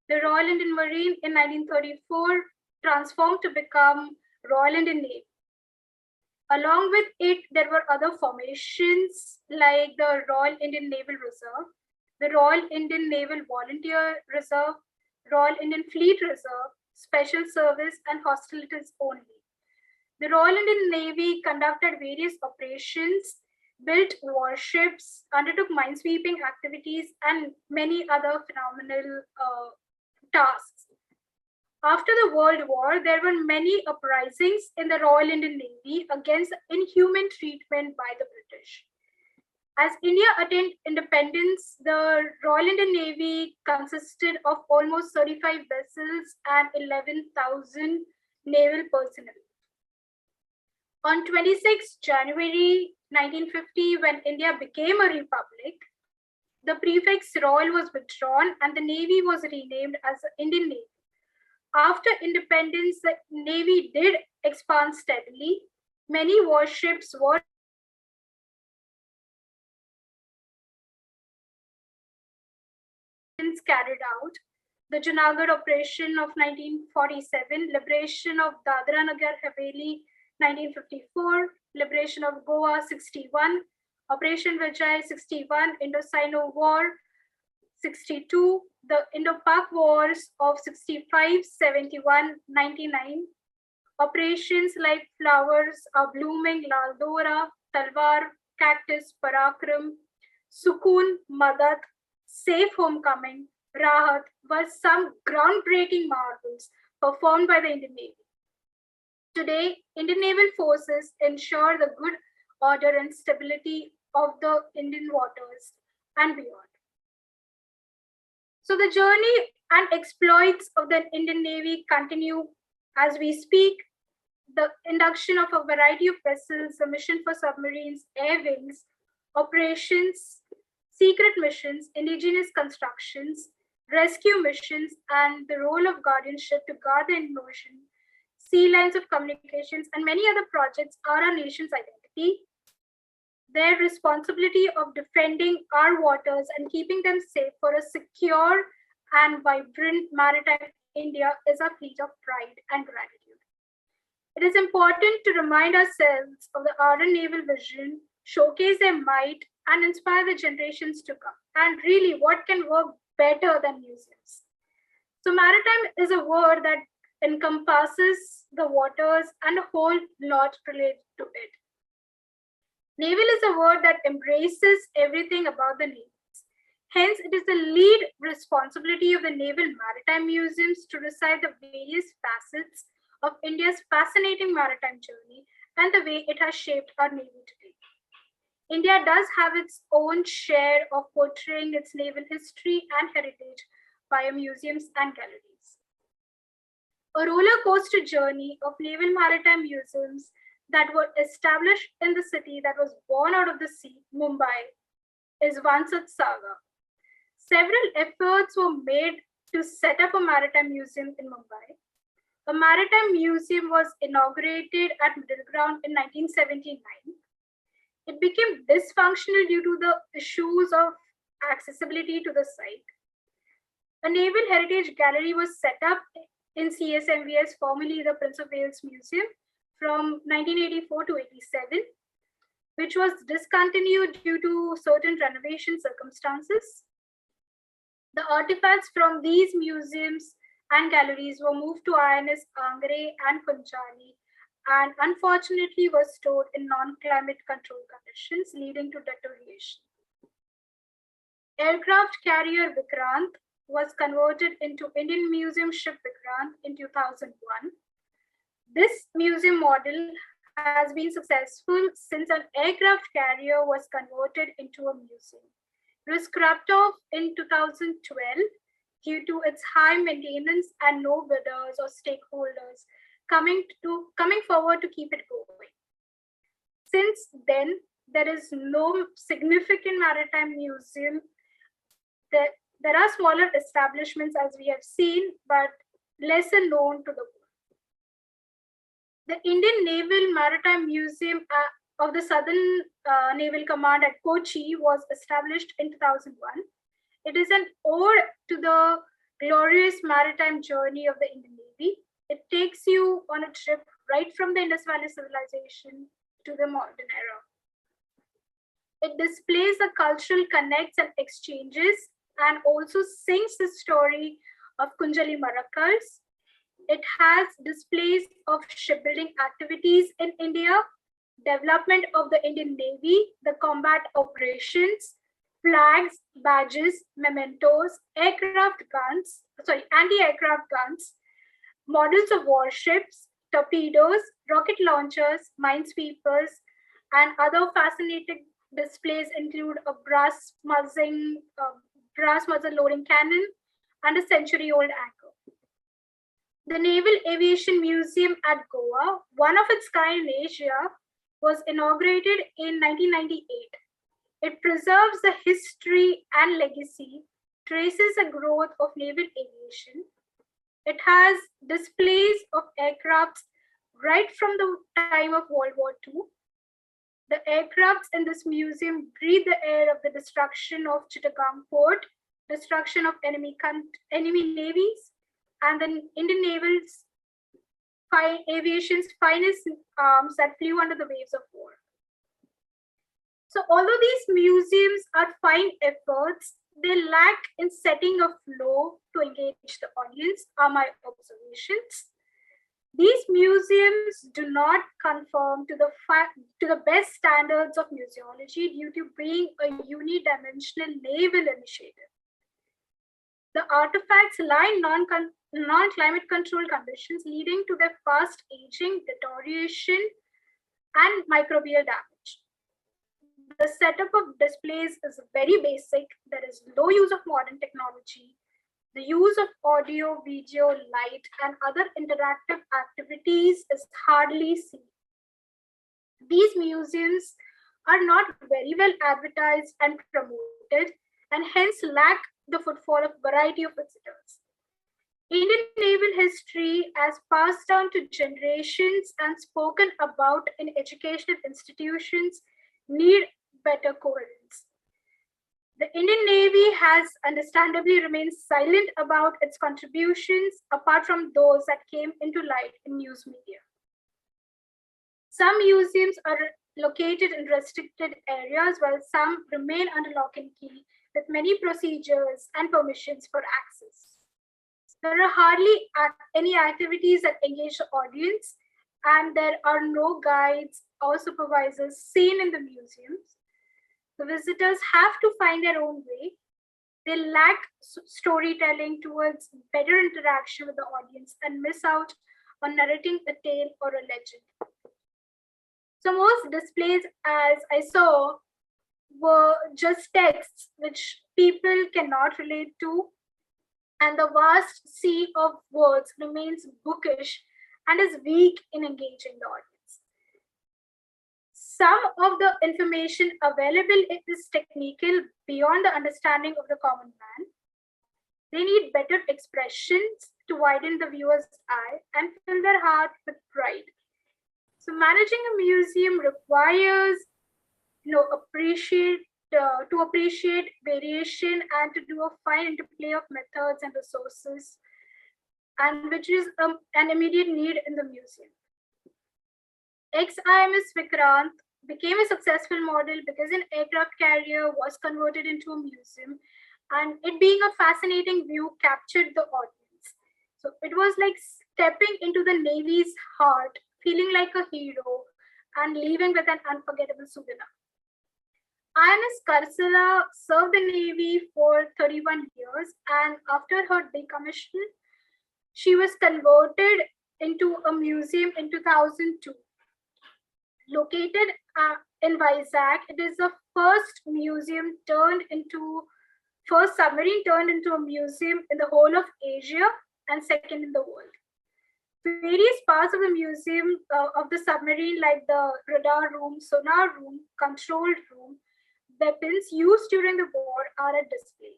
The Royal Indian Marine in 1934 transformed to become Royal Indian Navy. Along with it, there were other formations like the Royal Indian Naval Reserve, the Royal Indian Naval Volunteer Reserve, Royal Indian Fleet Reserve, Special Service, and hostilities only. The Royal Indian Navy conducted various operations, built warships, undertook minesweeping activities, and many other phenomenal tasks. After the World War, there were many uprisings in the Royal Indian Navy against inhuman treatment by the British. As India attained independence, the Royal Indian Navy consisted of almost 35 vessels and 11,000 naval personnel. On 26 January 1950, when India became a republic, the prefix Royal was withdrawn and the Navy was renamed as the Indian Navy. After independence, the Navy did expand steadily. Many warships were carried out. The Junagadh operation of 1947, liberation of Dadra Nagar Haveli 1954, liberation of Goa 61, Operation Vijay 61, Indo-Sino War 62, the Indo-Pak Wars of 65, 71, 99, operations like Flowers Are Blooming, Lal Dora, Talwar, Cactus, Parakram, Sukun, Madat, Safe Homecoming, Rahat were some groundbreaking marvels performed by the Indian Navy. Today, Indian naval forces ensure the good order and stability of the Indian waters and beyond. So the journey and exploits of the Indian Navy continue as we speak. The induction of a variety of vessels, the mission for submarines, air wings, operations, secret missions, indigenous constructions, rescue missions, and the role of guardianship to guard the Indian Ocean, sea lines of communications, and many other projects are our nation's identity. Their responsibility of defending our waters and keeping them safe for a secure and vibrant maritime India is a fleet of pride and gratitude. It is important to remind ourselves of the ardent naval vision, showcase their might, and inspire the generations to come. And really, what can work better than museums? So maritime is a word that encompasses the waters and a whole lot related to it. Naval is a word that embraces everything about the navies. Hence, it is the lead responsibility of the Naval Maritime Museums to recite the various facets of India's fascinating maritime journey and the way it has shaped our Navy today. India does have its own share of portraying its naval history and heritage via museums and galleries. A roller coaster journey of naval maritime museums that were established in the city that was born out of the sea, Mumbai, is one such saga. Several efforts were made to set up a maritime museum in Mumbai. A maritime museum was inaugurated at Middle Ground in 1979. It became dysfunctional due to the issues of accessibility to the site. A Naval Heritage Gallery was set up in CSMVS, formerly the Prince of Wales Museum, from 1984 to 87, which was discontinued due to certain renovation circumstances. The artifacts from these museums and galleries were moved to INS Angre and Punjali and unfortunately were stored in non-climate controlled conditions, leading to deterioration. Aircraft carrier Vikrant was converted into Indian Museum ship Vikrant in 2001. This museum model has been successful since an aircraft carrier was converted into a museum. It was scrapped off in 2012 due to its high maintenance and no bidders or stakeholders coming forward to keep it going. Since then, there is no significant maritime museum. There are smaller establishments, as we have seen, but lesser known to the world. The Indian Naval Maritime Museum of the Southern Naval Command at Kochi was established in 2001. It is an ode to the glorious maritime journey of the Indian Navy. It takes you on a trip right from the Indus Valley civilization to the modern era. It displays the cultural connects and exchanges and also sings the story of Kunjali Marakkals. It has displays of shipbuilding activities in India, development of the Indian Navy, the combat operations, flags, badges, mementos, anti-aircraft guns, models of warships, torpedoes, rocket launchers, minesweepers, and other fascinating displays include a brass muzzle loading cannon and a century-old anchor. The Naval Aviation Museum at Goa, one of its kind in Asia, was inaugurated in 1998. It preserves the history and legacy, traces the growth of naval aviation. It has displays of aircrafts right from the time of World War II. The aircrafts in this museum breathe the air of the destruction of Chittagong Port, destruction of enemy navies, and the Indian Naval's aviation's finest arms that flew under the waves of war. So although these museums are fine efforts, they lack in setting a flow to engage the audience, are my observations. These museums do not conform to the best standards of museology due to being a unidimensional naval initiative. The artifacts lie in non-climate controlled conditions, leading to their fast aging, deterioration, and microbial damage. The setup of displays is very basic. There is low use of modern technology. The use of audio, video, light, and other interactive activities is hardly seen. These museums are not very well advertised and promoted, and hence lack the footfall of variety of visitors. Indian naval history, as passed down to generations and spoken about in educational institutions, need better coherence. The Indian Navy has understandably remained silent about its contributions apart from those that came into light in news media. Some museums are located in restricted areas while some remain under lock and key with many procedures and permissions for access. There are hardly any activities that engage the audience, and there are no guides or supervisors seen in the museums. The visitors have to find their own way. They lack storytelling towards better interaction with the audience and miss out on narrating a tale or a legend. So most displays, as I saw, were just texts which people cannot relate to, and the vast sea of words remains bookish and is weak in engaging the audience. Some of the information available is technical beyond the understanding of the common man. They need better expressions to widen the viewer's eye and fill their heart with pride. So managing a museum requires, to appreciate variation and to do a fine interplay of methods and resources, and which is an immediate need in the museum. Ex-IMS Vikrant became a successful model because an aircraft carrier was converted into a museum, and it being a fascinating view captured the audience. So it was like stepping into the Navy's heart, feeling like a hero and leaving with an unforgettable souvenir. INS Karsala served the Navy for 31 years, and after her decommission, she was converted into a museum in 2002. Located in Vizag, it is the first submarine turned into a museum in the whole of Asia and second in the world. Various parts of the museum of the submarine, like the radar room, sonar room, control room, weapons used during the war, are at display.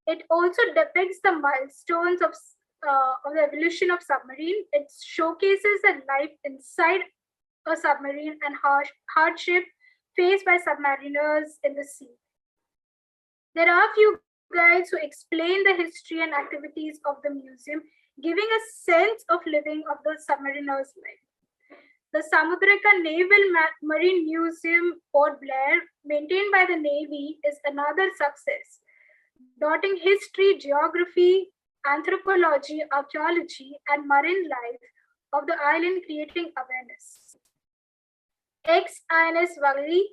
It also depicts the milestones of the evolution of submarine. It showcases the life inside a submarine and hardship faced by submariners in the sea. There are a few guides who explain the history and activities of the museum, giving a sense of living of the submariner's life. The Samudraka Naval Marine Museum, Port Blair, maintained by the Navy, is another success, dotting history, geography, anthropology, archaeology, and marine life of the island, creating awareness. Ex-INS Valley,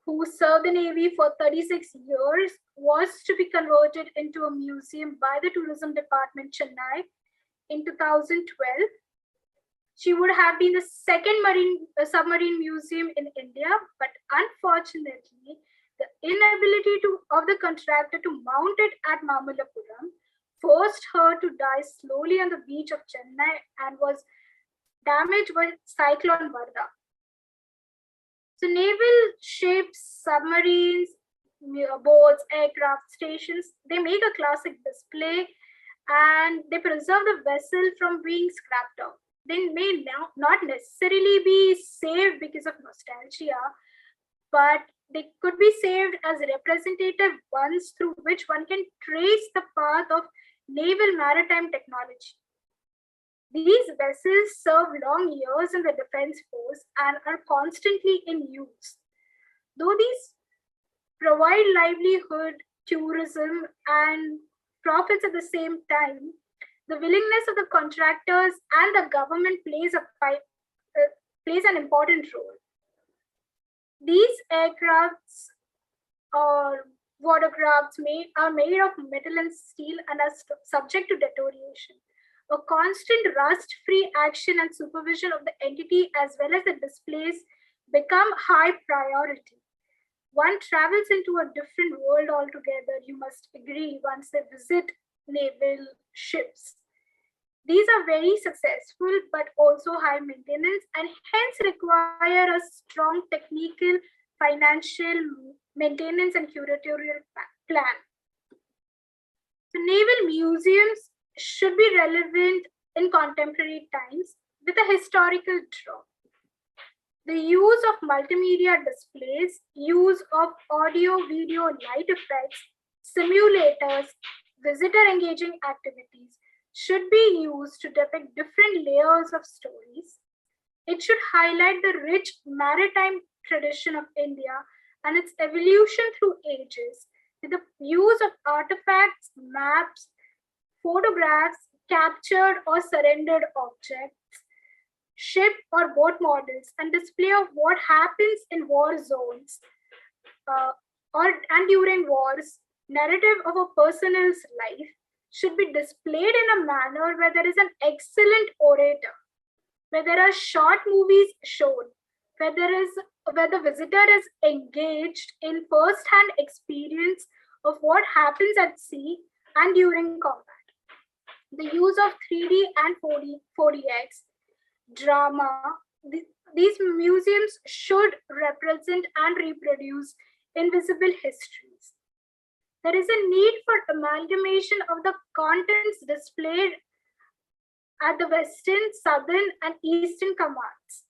who served the Navy for 36 years, was to be converted into a museum by the Tourism Department, Chennai, in 2012. She would have been the second submarine museum in India, but unfortunately, the inability of the contractor to mount it at Mamallapuram forced her to die slowly on the beach of Chennai and was damaged by Cyclone Varda. So naval ships, submarines, boats, aircraft, stations, they make a classic display and they preserve the vessel from being scrapped out. They may not necessarily be saved because of nostalgia, but they could be saved as representative ones through which one can trace the path of naval maritime technology. These vessels serve long years in the defense force and are constantly in use. Though these provide livelihood, tourism, and profits at the same time, the willingness of the contractors and the government plays an important role. These aircrafts or watercrafts are made of metal and steel and are subject to deterioration. A constant rust-free action and supervision of the entity as well as the displays become high priority. One travels into a different world altogether, you must agree, once they visit naval ships. These are very successful, but also high maintenance and hence require a strong technical, financial, maintenance and curatorial plan. So naval museums should be relevant in contemporary times with a historical draw. The use of multimedia displays, use of audio, video, light effects, simulators, visitor engaging activities should be used to depict different layers of stories. It should highlight the rich maritime tradition of India and its evolution through ages with the use of artifacts, maps, photographs, captured or surrendered objects, ship or boat models, and display of what happens in war zones and during wars, narrative of a person's life should be displayed in a manner where there is an excellent orator, where there are short movies shown, where the visitor is engaged in first-hand experience of what happens at sea and during combat. The use of 3D and 4DX drama, these museums should represent and reproduce invisible histories. There is a need for amalgamation of the contents displayed at the Western, Southern, and Eastern commands.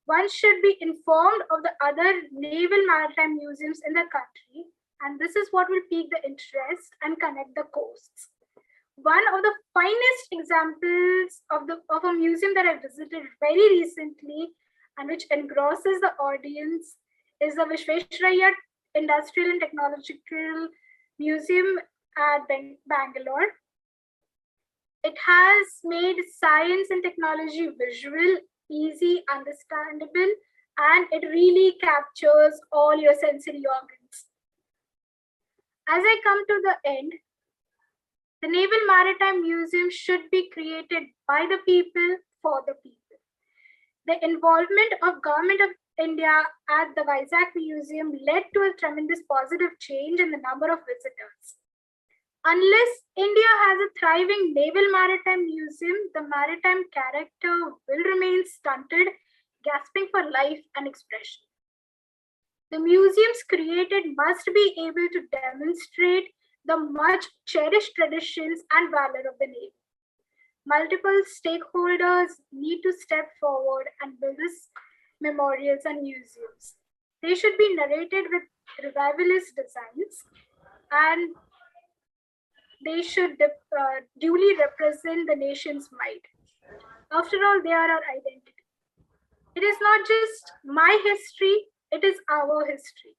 One should be informed of the other naval maritime museums in the country, and this is what will pique the interest and connect the coasts. One of the finest examples of a museum that I visited very recently and which engrosses the audience is the Visvesvaraya Industrial and Technological Museum at Bangalore. It has made science and technology visual, easy, understandable, and it really captures all your sensory organs. As I come to the end, the Naval Maritime Museum should be created by the people for the people. The involvement of Government of India at the Vizag Museum led to a tremendous positive change in the number of visitors. Unless India has a thriving Naval Maritime Museum, the maritime character will remain stunted, gasping for life and expression. The museums created must be able to demonstrate the much cherished traditions and valor of the Navy. Multiple stakeholders need to step forward and build these memorials and museums. They should be narrated with revivalist designs and they should duly represent the nation's might. After all, they are our identity. It is not just my history, it is our history.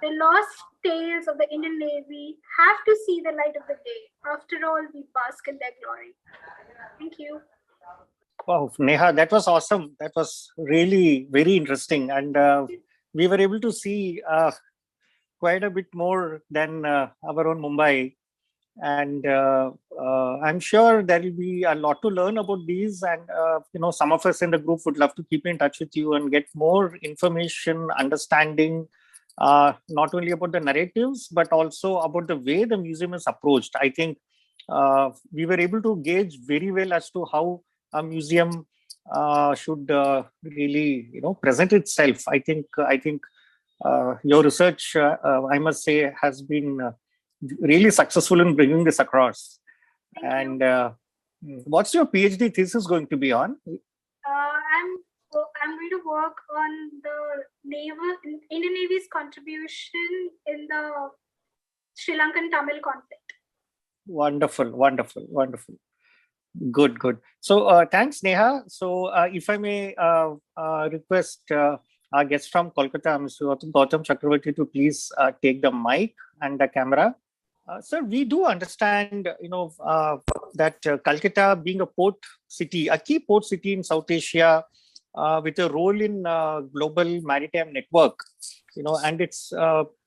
The lost tales of the Indian Navy have to see the light of the day. After all, we bask in their glory. Thank you. Wow, Neha, that was awesome. That was really very interesting. And we were able to see quite a bit more than our own Mumbai. And I'm sure there will be a lot to learn about these. And, some of us in the group would love to keep in touch with you and get more information, understanding, not only about the narratives, but also about the way the museum is approached. I think we were able to gauge very well as to how a museum should really, present itself. I think your research, I must say, has been really successful in bringing this across. Thank And you. what's your PhD thesis going to be on? I'm going to work on the Indian Navy's contribution in the Sri Lankan Tamil conflict. Wonderful, wonderful, wonderful. Good, good. So thanks, Neha. So if I may request our guest from Kolkata, Mr. Gautam Chakravarti, to please take the mic and the camera. Sir, we do understand, that Calcutta being a port city, a key port city in South Asia, with a role in global maritime network, and its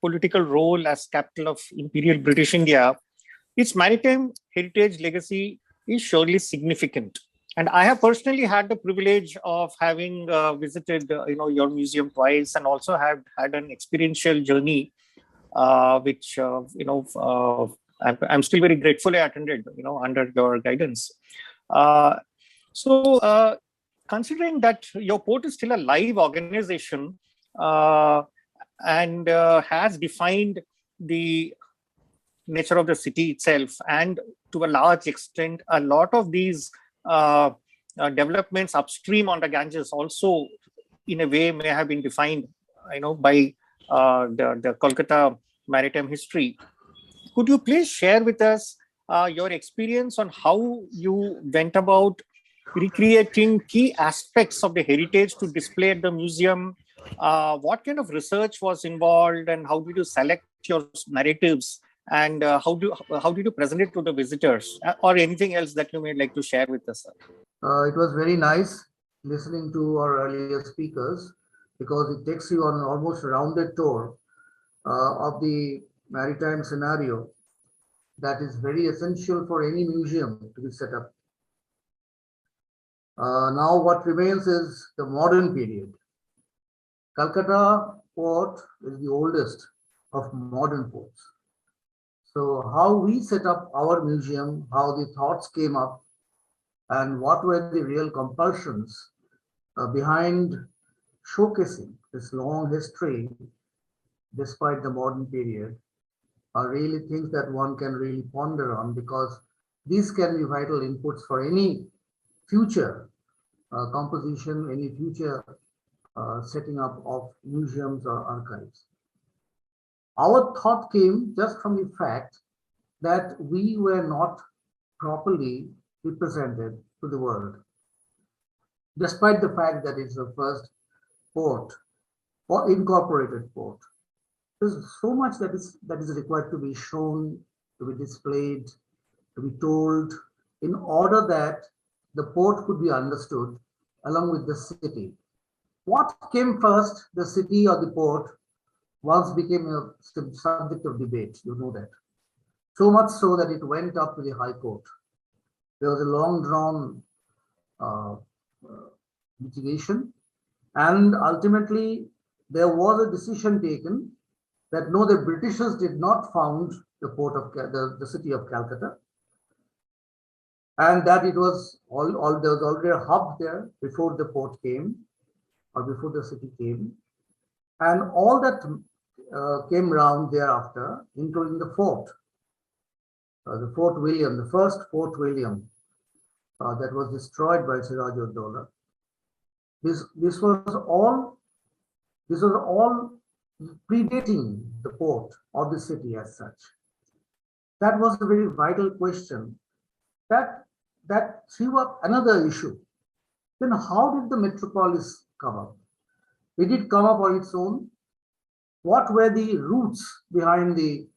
political role as capital of Imperial British India, its maritime heritage legacy is surely significant. And I have personally had the privilege of having visited, your museum twice, and also have had an experiential journey, which I'm still very grateful I attended, under your guidance. So, considering that your port is still a live organization, and has defined the nature of the city itself, and to a large extent, a lot of these developments upstream on the Ganges also, in a way, may have been defined, by the Kolkata maritime history. Could you please share with us your experience on how you went about recreating key aspects of the heritage to display at the museum? What kind of research was involved, and how did you select your narratives? And how did you present it to the visitors, or anything else that you may like to share with us, sir? It was very nice listening to our earlier speakers, because it takes you on an almost rounded tour of the maritime scenario that is very essential for any museum to be set up. Now what remains is the modern period. Calcutta port is the oldest of modern ports. So how we set up our museum, how the thoughts came up, and what were the real compulsions behind showcasing this long history despite the modern period, are really things that one can really ponder on, because these can be vital inputs for any future composition, any future setting up of museums or archives. Our thought came just from the fact that we were not properly represented to the world, despite the fact that it's the first port or incorporated port. There's so much that is required to be shown, to be displayed, to be told, in order that the port could be understood along with the city. What came first, the city or the port, once became a subject of debate, you know that. So much so that it went up to the High Court. There was a long drawn litigation, and ultimately there was a decision taken that no, the Britishers did not found the port of the city of Calcutta, and that it was there was already a hub there before the port came, or before the city came, and all that came round thereafter, including the fort, the Fort William, the first Fort William, that was destroyed by Siraj-ud-Dowla. This was all predating the port or the city as such. That was a very vital question that threw up another issue. Then how did the metropolis come up? Did it come up on its own? What were the roots behind the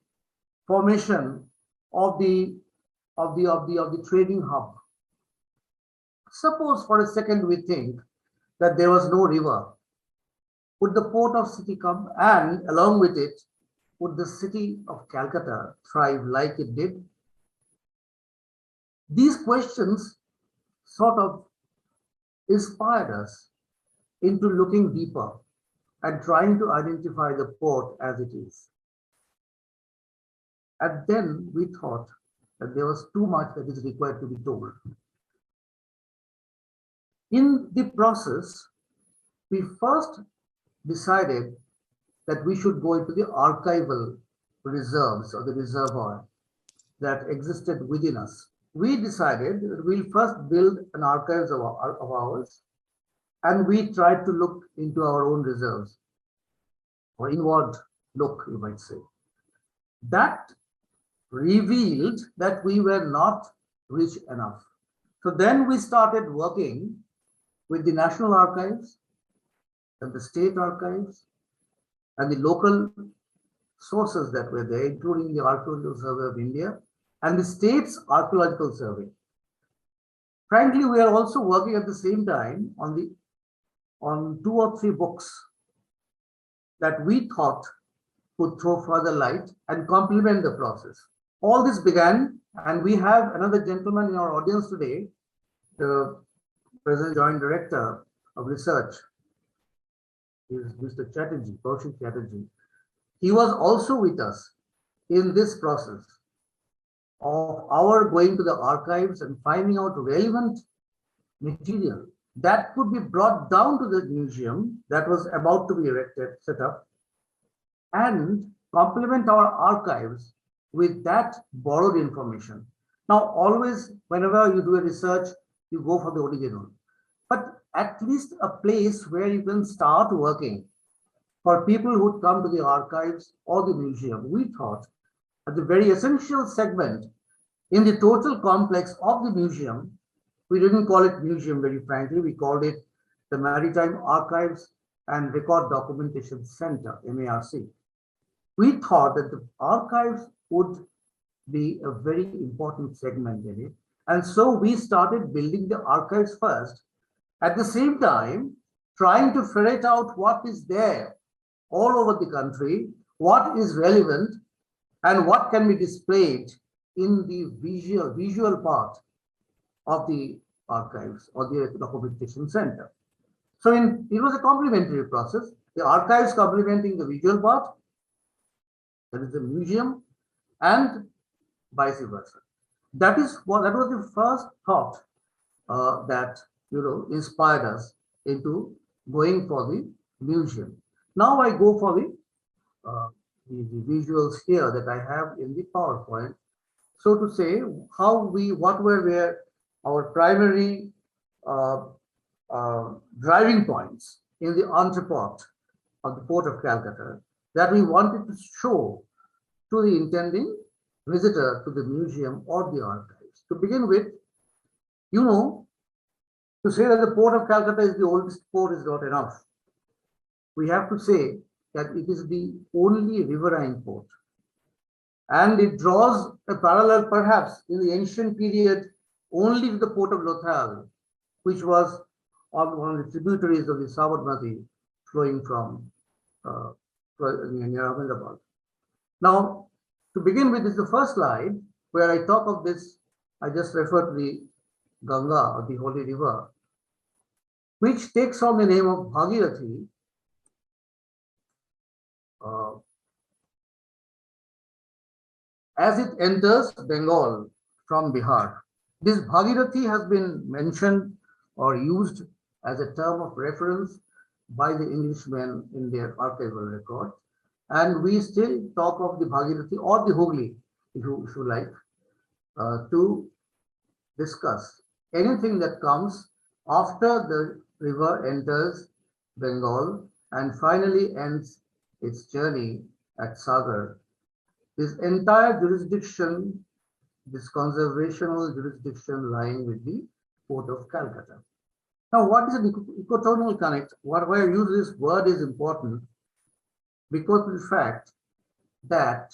formation of the trading hub? Suppose for a second we think that there was no river. Would the port of city come, and along with it, would the city of Calcutta thrive like it did? These questions sort of inspired us into looking deeper and trying to identify the port as it is. And then we thought that there was too much that is required to be told. In the process, we first decided that we should go into the archival reserves or the reservoir that existed within us. We decided that we'll first build an archives of ours, and we tried to look into our own reserves, or inward look, you might say. That revealed that we were not rich enough. So then we started working with the National Archives and the state archives and the local sources that were there, including the Archaeological Survey of India and the state's Archaeological Survey. Frankly, we are also working at the same time on 2 or 3 books that we thought could throw further light and complement the process. All this began, and we have another gentleman in our audience today, the present Joint Director of Research, is Mr. Chatterjee, Kaushik Chatterjee. He was also with us in this process of our going to the archives and finding out relevant material that could be brought down to the museum that was about to be erected, set up, and complement our archives with that borrowed information. Now, always, whenever you do a research, you go for the original, but at least a place where you can start working for people who come to the archives or the museum. We thought that the very essential segment in the total complex of the museum, we didn't call it museum, very frankly, we called it the Maritime Archives and Record Documentation Center, MARC. We thought that the archives would be a very important segment in it. And so we started building the archives first. At the same time, trying to ferret out what is there all over the country, what is relevant, and what can be displayed in the visual part of the archives or the documentation center. So it was a complementary process, the archives complementing the visual part, that is the museum, and vice versa. That was the first thought that inspired us into going for the museum. Now I go for the visuals here that I have in the PowerPoint. So to say, what were our primary driving points in the entrepot of the Port of Calcutta that we wanted to show to the intending visitor to the museum or the archives. To begin with, to say that the Port of Calcutta is the oldest port is not enough. We have to say that it is the only riverine port. And it draws a parallel, perhaps, in the ancient period only to the port of Lothal, which was one of the tributaries of the Sabarmati flowing from near Ahmedabad. Now, to begin with, this is the first slide where I talk of this. I just refer to the Ganga, or the holy river, which takes on the name of Bhagirathi. As it enters Bengal from Bihar. This Bhagirathi has been mentioned or used as a term of reference by the Englishmen in their archival record. And we still talk of the Bhagirathi or the Hooghly, if you like, to discuss anything that comes after the river enters Bengal and finally ends its journey at Sagar. This entire jurisdiction, this conservational jurisdiction lying with the Port of Calcutta. Now, what is an ecotonal connect? Why I use this word is important because of the fact that,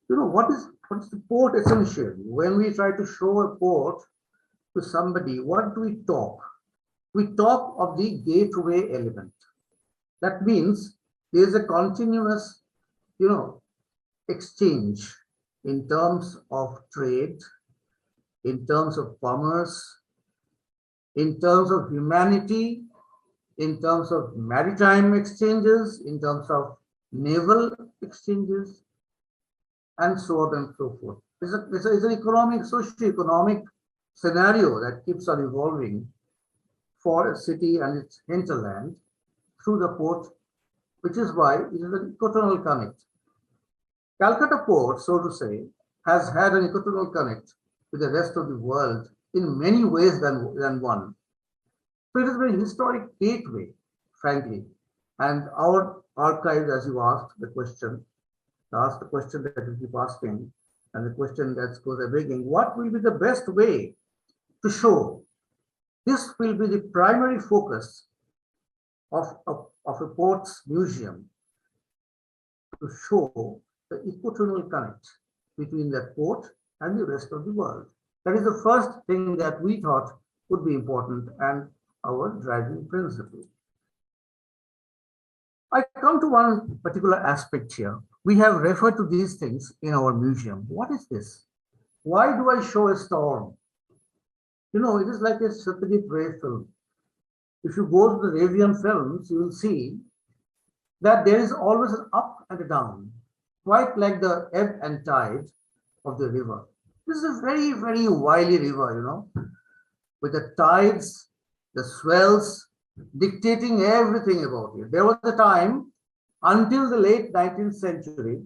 what is the port essentially? When we try to show a port to somebody, what do we talk? We talk of the gateway element. That means there is a continuous exchange in terms of trade, in terms of commerce, in terms of humanity, in terms of maritime exchanges, in terms of naval exchanges. and so on and so forth. It's an economic, socio-economic scenario that keeps on evolving for a city and its hinterland through the port, which is why it is an ecotonal connect. Calcutta port, so to say, has had an ecotonal connect with the rest of the world in many ways than one. So it is a very historic gateway, frankly. And our archives, as you asked the question that you keep asking, and the question that goes beginning, what will be the best way to show? This will be the primary focus of a port's museum, to show the ecotonal connect between that port and the rest of the world. That is the first thing that we thought would be important and our driving principle. I come to one particular aspect here. We have referred to these things in our museum. What is this? Why do I show a storm? You know, it is like a Satyajit Ray film. If you go to the Ravian films, you will see that there is always an up and a down, quite like the ebb and tide of the river. This is a very, very wily river, you know, with the tides, the swells dictating everything about it. There was a time until the late 19th century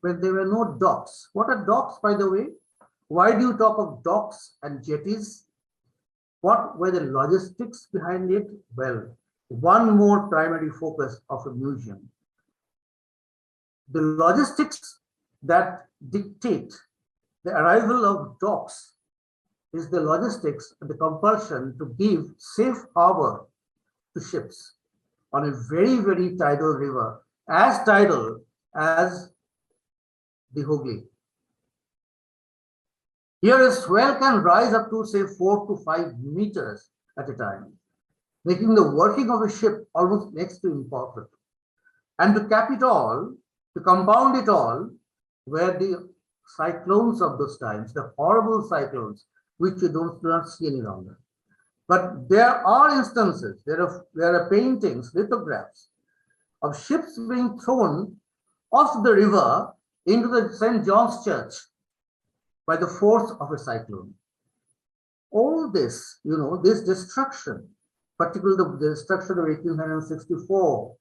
when there were no docks. What are docks, by the way? Why do you talk of docks and jetties? What were the logistics behind it? Well, one more primary focus of a museum. The logistics that dictate the arrival of docks is the logistics and the compulsion to give safe harbor to ships on a very, very tidal river, as tidal as the Hooghly. Here a swell can rise up to say 4 to 5 meters at a time, making the working of a ship almost next to impossible. And to cap it all, to compound it all, were the cyclones of those times, the horrible cyclones, which you do not see any longer. But there are instances, there are paintings, lithographs of ships being thrown off the river into the St. John's Church by the force of a cyclone. All this, you know, this destruction, particularly the destruction of 1864,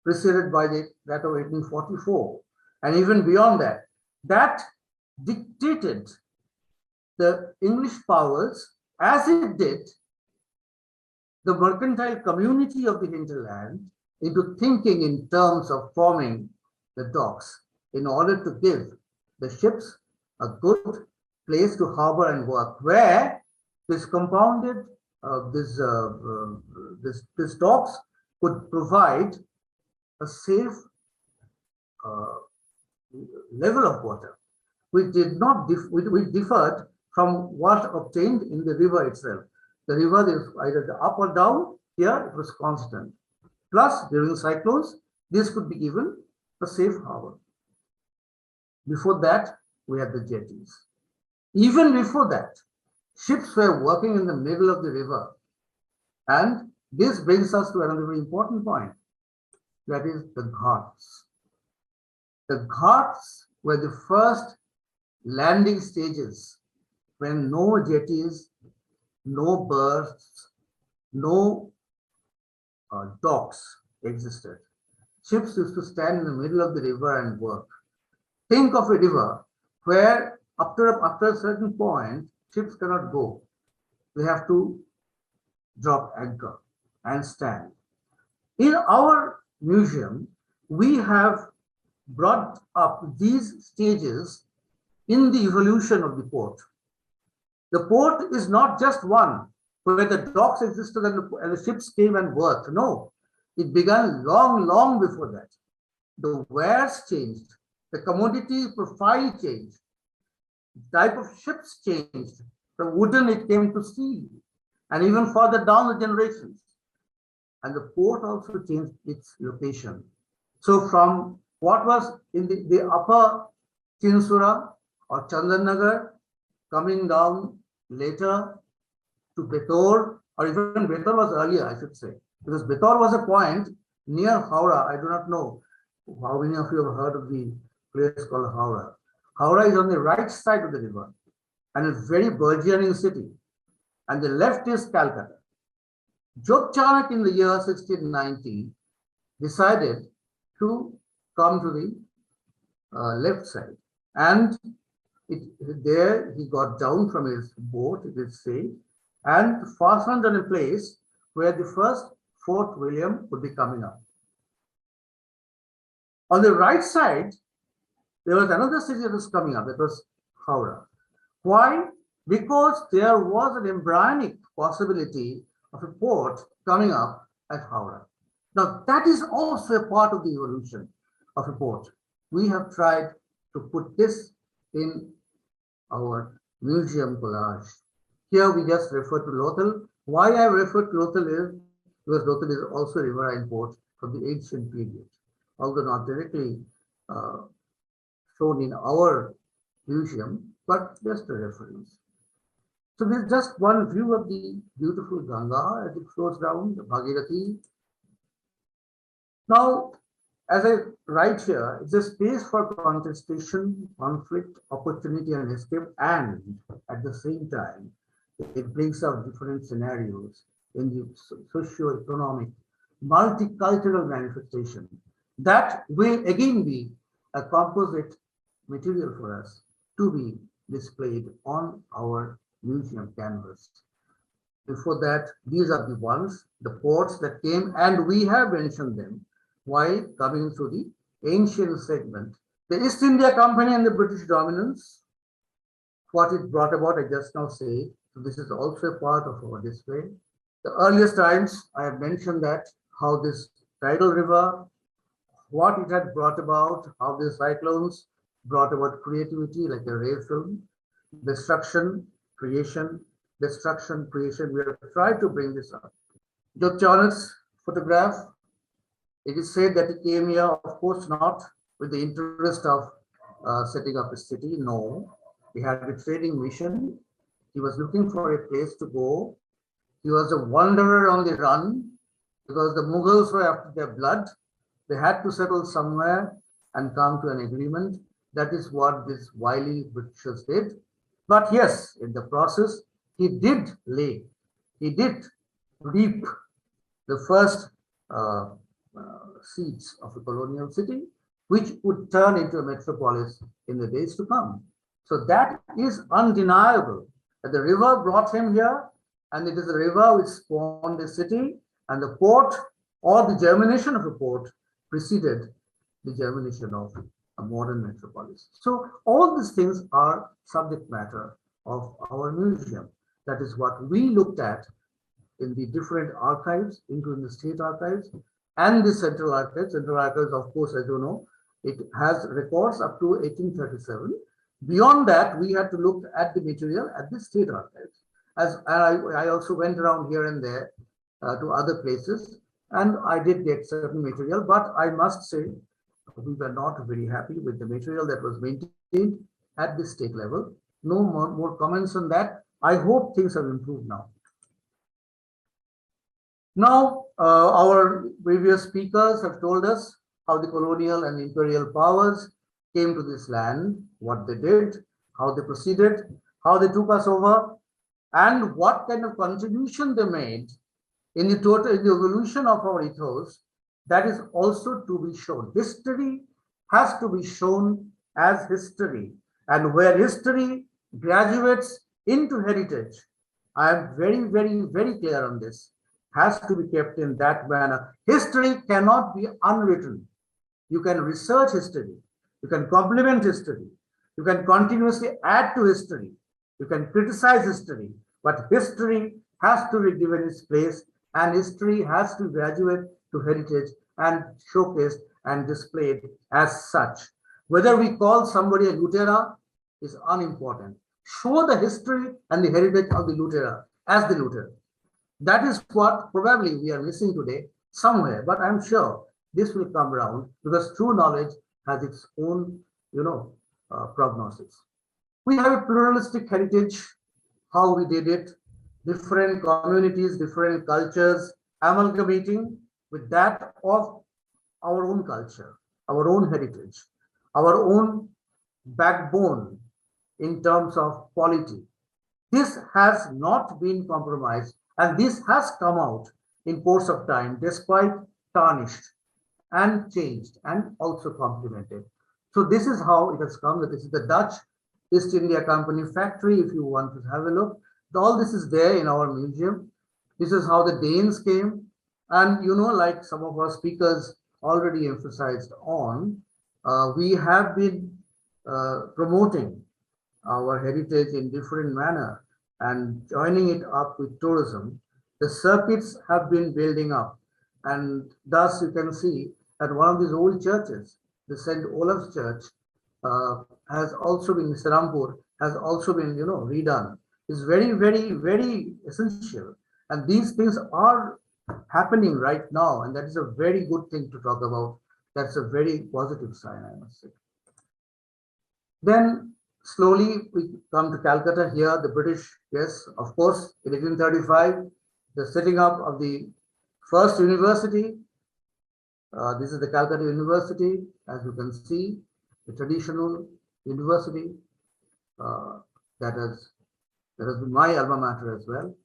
preceded by that of 1844, and even beyond that, that dictated the English powers, as it did the mercantile community of the hinterland, into thinking in terms of forming the docks in order to give the ships a good place to harbor and work, where this compounded, this docks could provide a safe level of water. We differed from what obtained in the river itself. The river is either up or down. Here it was constant. Plus, during cyclones, this could be given a safe harbor. Before that, we had the jetties. Even before that, ships were working in the middle of the river. And this brings us to another very important point, that is the ghats. The ghats were the first landing stages when no jetties, no berths, no docks existed. Ships used to stand in the middle of the river and work. Think of a river where after a certain point, ships cannot go. They have to drop anchor and stand. In our museum, we have brought up these stages in the evolution of the port. The port is not just one where the docks existed and the ships came and worked. No, it began long, long before that. The wares changed, the commodity profile changed, the type of ships changed. From wooden it came to steel, and even further down the generations. And the port also changed its location. So from what was in the upper Chinsura or Chandannagar, coming down later to Betor, or even Betor was earlier, I should say, because Betor was a point near Howrah. I do not know how many of you have heard of the place called Howrah. Howrah is on the right side of the river and a very burgeoning city. And the left is Calcutta. Jogchanak in the year 1690 decided to come to the left side. And there he got down from his boat, it is said, and fastened on a place where the first Fort William would be coming up. On the right side, there was another city that was coming up, that was Howrah. Why? Because there was an embryonic possibility of a port coming up at Howrah. Now, that is also a part of the evolution of a port. We have tried to put this in our museum collage. Here we just refer to Lothal. Why I refer to Lothal is because Lothal is also a riverine port from the ancient period, although not directly shown in our museum, but just a reference. So this is just one view of the beautiful Ganga as it flows down, the Bhagirathi. Now, as I write here, it's a space for contestation, conflict, opportunity, and escape, and at the same time, it brings out different scenarios in the socio-economic, multicultural manifestation that will again be a composite material for us to be displayed on our museum canvas. Before that, these are the ones, the ports that came, and we have mentioned them while coming through the ancient segment. The East India Company and the British dominance, what it brought about, I just now say. So this is also a part of our display. The earliest times, I have mentioned that how this tidal river, what it had brought about, how the cyclones brought about creativity like a ray film, destruction, creation, destruction, creation. We have tried to bring this up. Jogchanak's photograph, it is said that he came here, of course, not with the interest of setting up a city. No, he had a trading mission. He was looking for a place to go. He was a wanderer on the run because the Mughals were after their blood. They had to settle somewhere and come to an agreement. That is what this wily Britishers did. But yes, in the process, he did reap the first seeds of a colonial city, which would turn into a metropolis in the days to come. So that is undeniable, that the river brought him here, and it is the river which spawned a city, and the port or the germination of a port preceded the germination of a modern metropolis. So all these things are subject matter of our museum. That is what we looked at in the different archives, including the state archives and the central archives. Central archives, of course, as you know, it has records up to 1837. Beyond that, we had to look at the material at the state archives. As I also went around here and there to other places, and I did get certain material, but I must say we were not very happy with the material that was maintained at the state level. No more comments on that. I hope things have improved now. Now, our previous speakers have told us how the colonial and imperial powers came to this land, what they did, how they proceeded, how they took us over, and what kind of contribution they made in the evolution of our ethos. That is also to be shown. History has to be shown as history, and where history graduates into heritage, I am very, very, very clear on this, has to be kept in that manner. History cannot be unwritten. You can research history, you can complement history, you can continuously add to history, you can criticize history, but history has to be given its place, and history has to graduate to heritage and showcased and displayed as such. Whether we call somebody a Lutera is unimportant. Show the history and the heritage of the Lutera as the Lutera. That is what probably we are missing today somewhere, but I'm sure this will come around because true knowledge has its own, prognosis. We have a pluralistic heritage, how we did it, different communities, different cultures, amalgamating with that of our own culture, our own heritage. our own backbone in terms of quality. This has not been compromised, and this has come out in course of time, despite tarnished and changed and also complemented. So this is how it has come. This is the Dutch East India Company factory. If you want to have a look, all this is there in our museum. This is how the Danes came. And like some of our speakers already emphasized on, we have been promoting our heritage in different manner and joining it up with tourism. The circuits have been building up, and thus you can see that one of these old churches, the St. Olaf's Church, has also been, Serampur, has also been redone. It's very, very, very essential, and these things are happening right now, and that is a very good thing to talk about. That's a very positive sign, I must say. Then slowly we come to Calcutta. Here the British, yes, of course, in 1835, the setting up of the first university. This is the Calcutta University, as you can see, the traditional university that has been my alma mater as well.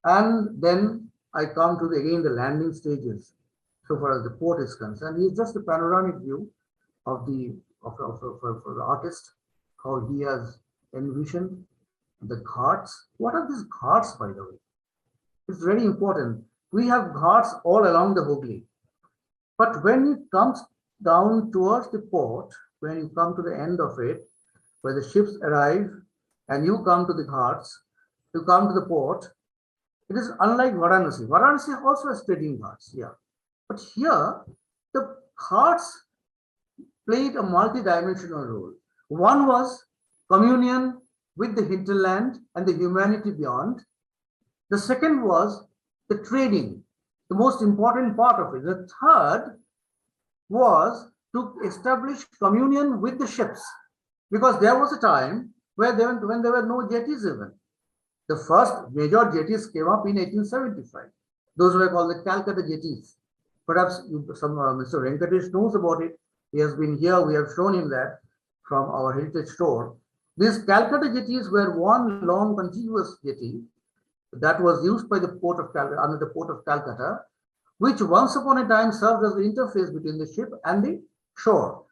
And then I come to again the landing stages. So far as the port is concerned, it's just a panoramic view of the artist, how he has envisioned the ghats. What are these ghats, by the way? It's very important. We have ghats all along the Hooghly. But when it comes down towards the port, when you come to the end of it, where the ships arrive and you come to the ghats, you come to the port, it is unlike Varanasi. Varanasi also has trading ghats, yeah. But here, the ghats played a multi-dimensional role. One was communion with the hinterland and the humanity beyond. The second was the trading, the most important part of it. The third was to establish communion with the ships, because there was a time when there were no jetties even. The first major jetties came up in 1875. Those were called the Calcutta jetties. Perhaps Mr. Venkatesh knows about it. He has been here. We have shown him that from our heritage store. These Calcutta jetties were one long continuous jetty that was used by the port of Calcutta, under the port of Calcutta, which once upon a time served as the interface between the ship and the shore.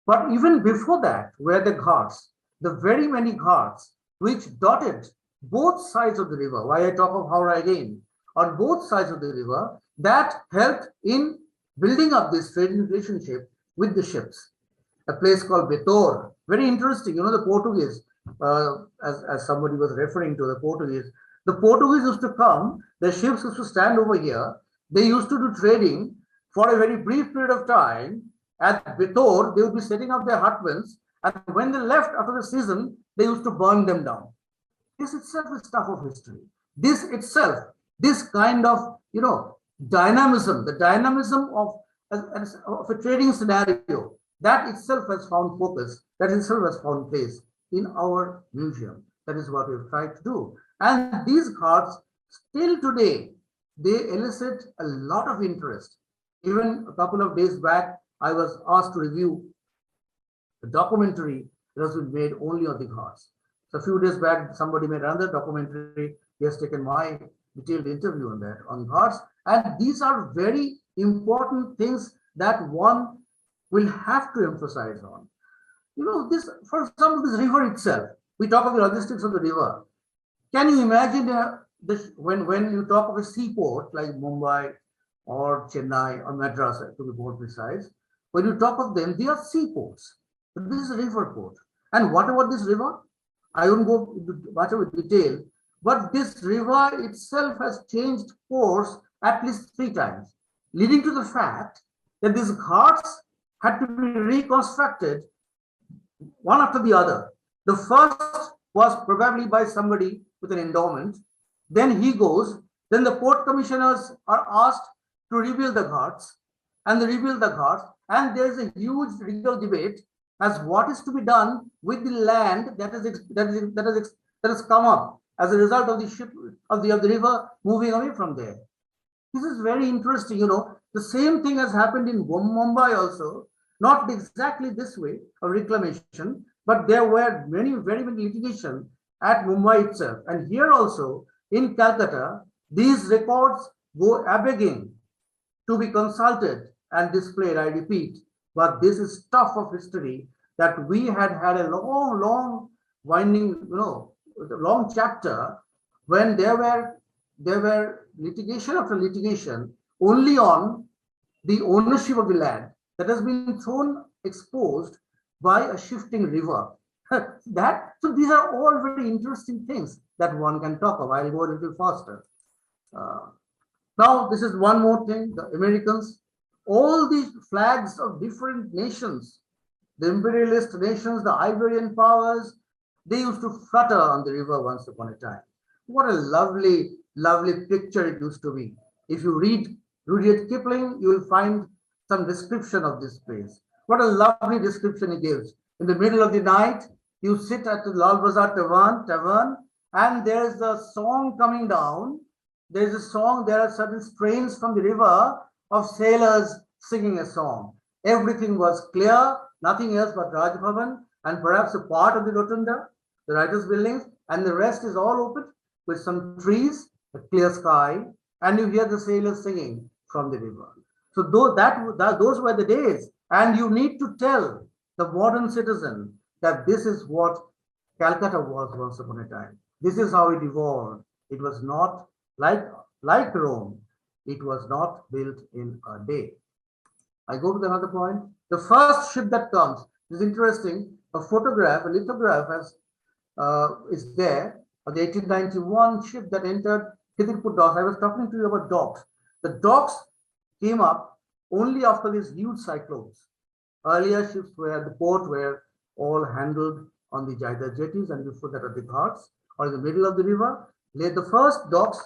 But even before that were the ghats, the very many ghats which dotted both sides of the river. Why I talk of Howrah again, on both sides of the river, that helped in building up this trading relationship with the ships. A place called Betor, very interesting. The Portuguese, as somebody was referring to, the Portuguese used to come, the ships used to stand over here. They used to do trading for a very brief period of time. At Betor, they would be setting up their hutments, and when they left after the season, they used to burn them down. This itself is stuff of history. This itself, this kind of dynamism, the dynamism of a trading scenario, that itself has found focus, that itself has found place in our museum. That is what we've tried to do. And these ghats, still today, they elicit a lot of interest. Even a couple of days back, I was asked to review a documentary that has been made only on the ghats. So a few days back, somebody made another documentary. He has taken my detailed interview on that, on ghats. And these are very important things that one will have to emphasize on. This, for example, this river itself, we talk of the logistics of the river. Can you imagine when you talk of a seaport like Mumbai or Chennai or Madras, to be more precise, when you talk of them, they are seaports. But this is a river port. And what about this river? I won't go into much of a detail, but this river itself has changed course at least 3 times, leading to the fact that these ghats had to be reconstructed one after the other. The first was probably by somebody with an endowment. Then he goes. Then the port commissioners are asked to rebuild the ghats, and they rebuild the ghats. And there is a huge legal debate as what is to be done with the land that has come up as a result of the ship of the river moving away from there. This is very interesting. The same thing has happened in Mumbai also. Not exactly this way of reclamation, but there were very many litigation at Mumbai itself. And here also in Calcutta, these records go begging to be consulted and displayed, I repeat. But this is stuff of history that we had a long winding, long chapter when there were litigation after litigation only on the ownership of the land that has been thrown exposed by a shifting river. So these are all very interesting things that one can talk about. I'll go a little faster. Uh, Now, this is one more thing. The Americans, all these flags of different nations, the imperialist nations, the Iberian powers, they used to flutter on the river once upon a time. What a lovely picture it used to be. If you read Rudyard Kipling, you will find some description of this place. What a lovely description he gives. In the middle of the night, you sit at the Lal Bazaar tavern, and there's a song coming down. There's a song, there are certain strains from the river of sailors singing a song. Everything was clear, nothing else but Raj Bhavan and perhaps a part of the rotunda, the writers' buildings, and the rest is all open with some trees, a clear sky, and you hear the sailors singing from the river. So those were the days, and you need to tell the modern citizen that this is what Calcutta was once upon a time. This is how it evolved. It was not like Rome. It was not built in a day. I go to another point. The first ship that comes is interesting. A photograph, a lithograph is there of the 1891 ship that entered Khidirpur docks. I was talking to you about docks. The docks came up only after these huge cyclones. Earlier ships were the port were all handled on the either jetties and before that at the ghats or in the middle of the river. The first docks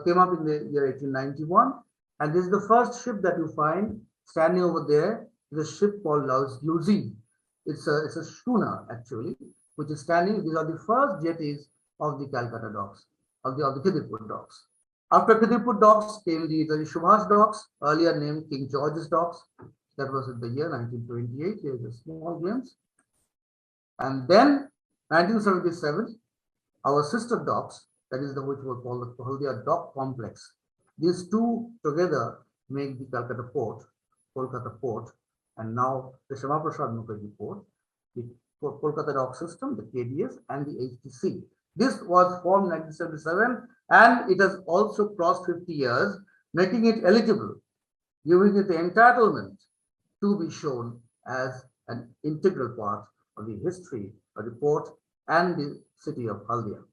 came up in the year 1891, and this is the first ship that you find standing over there. Is a ship called Lucy. It's a schooner actually, which is standing. These are the first jetties of the Calcutta docks, of the Khidirpur docks. After Khidirpur docks came the Subhash docks, earlier named King George's docks. That was in the year 1928. Here's a small glimpse. And then 1977, our sister docks, that is the which was called the Haldia Dock Complex. These two together make the Calcutta port, Kolkata port, and now the Shama Prasad Mukherjee port, the Kolkata dock system, the KDS, and the HTC. This was formed in 1977, and it has also crossed 50 years, making it eligible, giving it the entitlement to be shown as an integral part of the history of the port and the city of Haldia.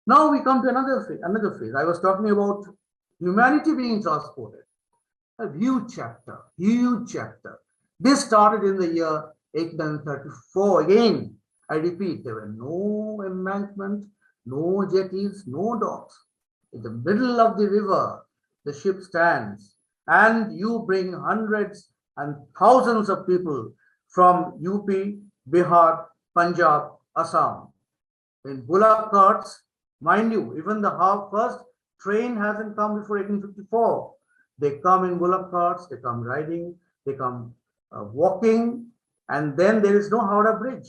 Now we come to another phase. I was talking about humanity being transported. A huge chapter, huge chapter. This started in the year 1834. Again, I repeat, there were no embankment, no jetties, no docks. In the middle of the river, the ship stands, and you bring hundreds and thousands of people from UP, Bihar, Punjab, Assam. In bullock carts, mind you, even the first train hasn't come before 1854. They come in bullock carts, they come riding, they come walking, and then there is no Howrah Bridge.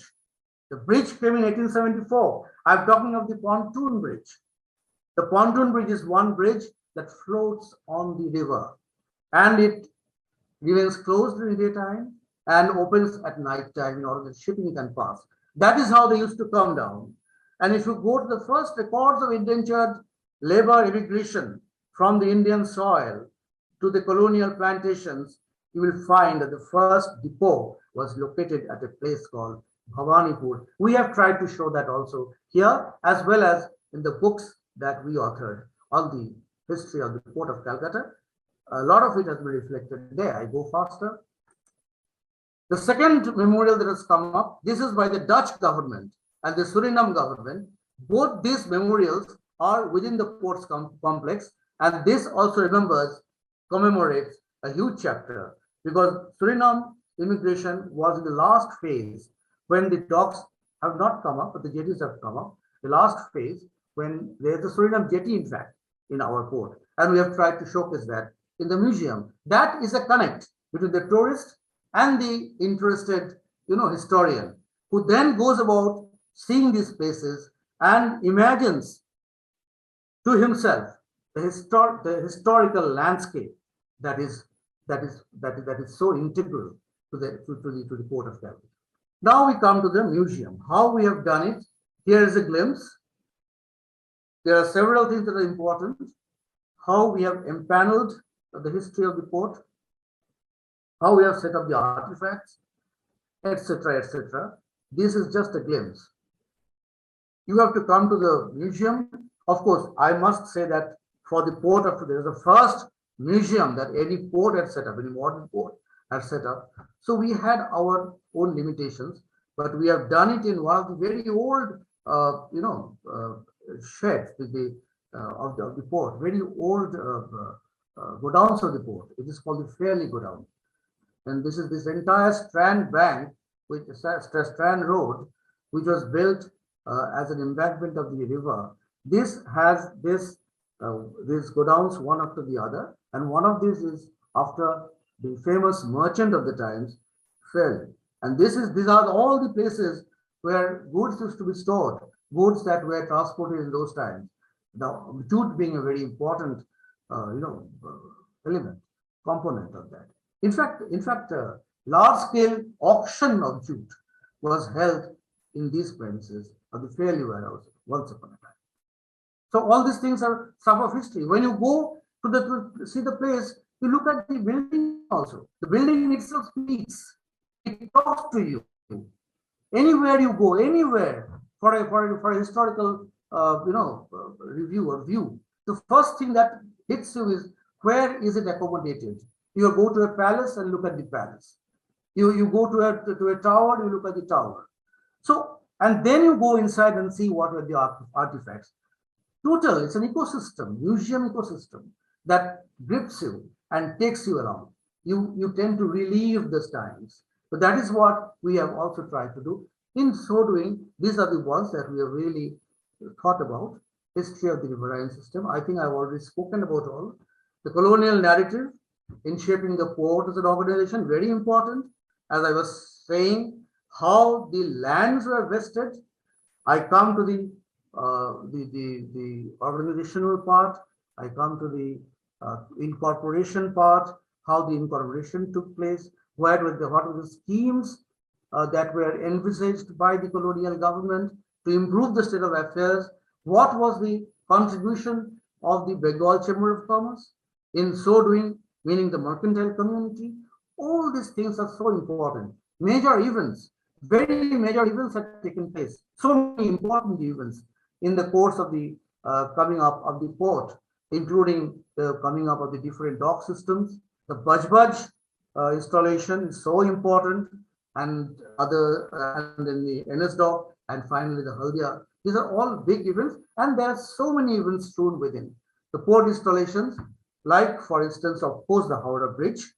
The bridge came in 1874. I'm talking of the pontoon bridge. The pontoon bridge is one bridge that floats on the river, and it remains closed during daytime and opens at night time in order that shipping can pass. That is how they used to come down. And if you go to the first records of indentured labor immigration from the Indian soil to the colonial plantations, you will find that the first depot was located at a place called Bhavanipur. We have tried to show that also here, as well as in the books that we authored on the history of the port of Calcutta. A lot of it has been reflected there. I go faster. The second memorial that has come up, this is by the Dutch government and the Suriname government. Both these memorials are within the ports complex, and this also commemorates a huge chapter, because Suriname immigration was in the last phase when the docks have not come up, but the jetties have come up. The last phase when there's a Suriname jetty, in fact, in our port, and we have tried to showcase that in the museum. That is a connect between the tourist and the interested, historian, who then goes about seeing these places and imagines to himself the historical landscape that is so integral to the port of Calcutta. Now we come to the museum. How we have done it. Here is a glimpse. There are several things that are important. How we have empaneled the history of the port, how we have set up the artifacts, etc., etc. This is just a glimpse. You have to come to the museum. Of course, I must say that for the port of there is the first museum that any port had set up, any modern port had set up. So we had our own limitations, but we have done it in one of the very old, sheds of the port, very old godowns of the port. It is called the Fairley Godown, and this is this entire Strand Bank, which is Strand Road, which was built as an embankment of the river. This has these godowns one after the other, and one of these is after the famous merchant of the times, Fairley. And these are all the places where goods used to be stored, goods that were transported in those times. The jute being a very important, element, component of that. In fact, large-scale auction of jute was held in these premises of the Fairley warehouse once upon a time. So all these things are some of history. When you go to see the place, you look at the building also. The building itself speaks. It talks to you. Anywhere you go, anywhere for a historical, review or view, the first thing that hits you is where is it accommodated? You go to a palace and look at the palace. You go to a tower, you look at the tower. So, and then you go inside and see what were the artifacts. Total, it's an ecosystem, museum ecosystem that grips you and takes you along. You tend to relive the times. But that is what we have also tried to do. In so doing, these are the ones that we have really thought about. History of the riverine system. I think I've already spoken about all. The colonial narrative in shaping the port as an organization, very important. As I was saying, how the lands were vested. I come to the organizational part. I come to the incorporation part, how the incorporation took place, what were the schemes that were envisaged by the colonial government to improve the state of affairs, what was the contribution of the Bengal Chamber of Commerce in so doing, meaning the mercantile community. All these things are so important. Major events, very major events have taken place. So many important events in the course of the coming up of the port, including the coming up of the different dock systems. The Baj installation is so important, and then the NS dock, and finally the Haldia. These are all big events, and there are so many events strewn within. The port installations, like for instance, of course, the Howrah Bridge,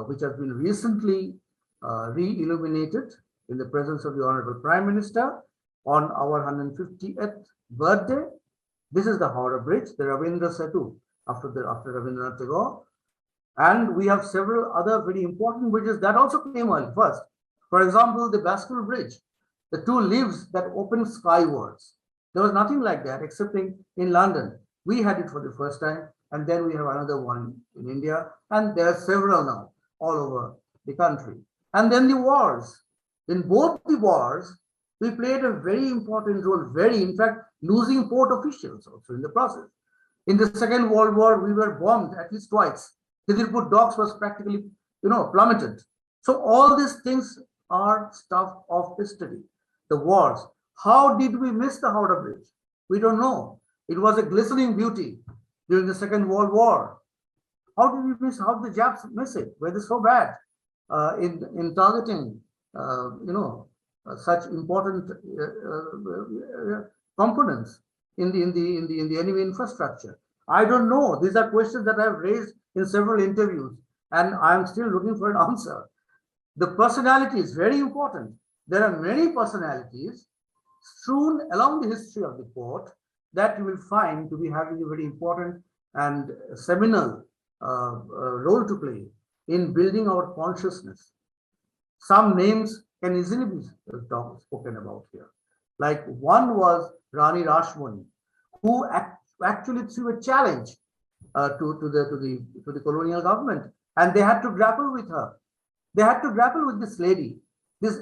which has been recently re-illuminated in the presence of the Honorable Prime Minister on our 150th birthday. This is the Howrah Bridge, the Ravindra Setu, after Rabindranath Tagore. And we have several other very important bridges that also came early first. For example, the Baskerville Bridge, the two leaves that open skywards. There was nothing like that except in London. We had it for the first time, and then we have another one in India, and there are several now all over the country. And then the wars. In both the wars, we played a very important role, in fact, losing port officials also in the process. In the Second World War, we were bombed at least twice. The Tirupur docks was practically, plummeted. So all these things are stuff of history. The wars. How did we miss the Howrah Bridge? We don't know. It was a glistening beauty during the Second World War. How did we miss? How did the Japs miss it? Were they so bad in targeting, such important components in the enemy infrastructure? I don't know. These are questions that I've raised in several interviews, and I'm still looking for an answer. The personality is very important. There are many personalities strewn along the history of the port that you will find to be having a very important and seminal role to play in building our consciousness. Some names can easily be spoken about here. Like one was Rani Rashmani, who actually threw a challenge to the colonial government, and they had to grapple with her. They had to grapple with this lady, this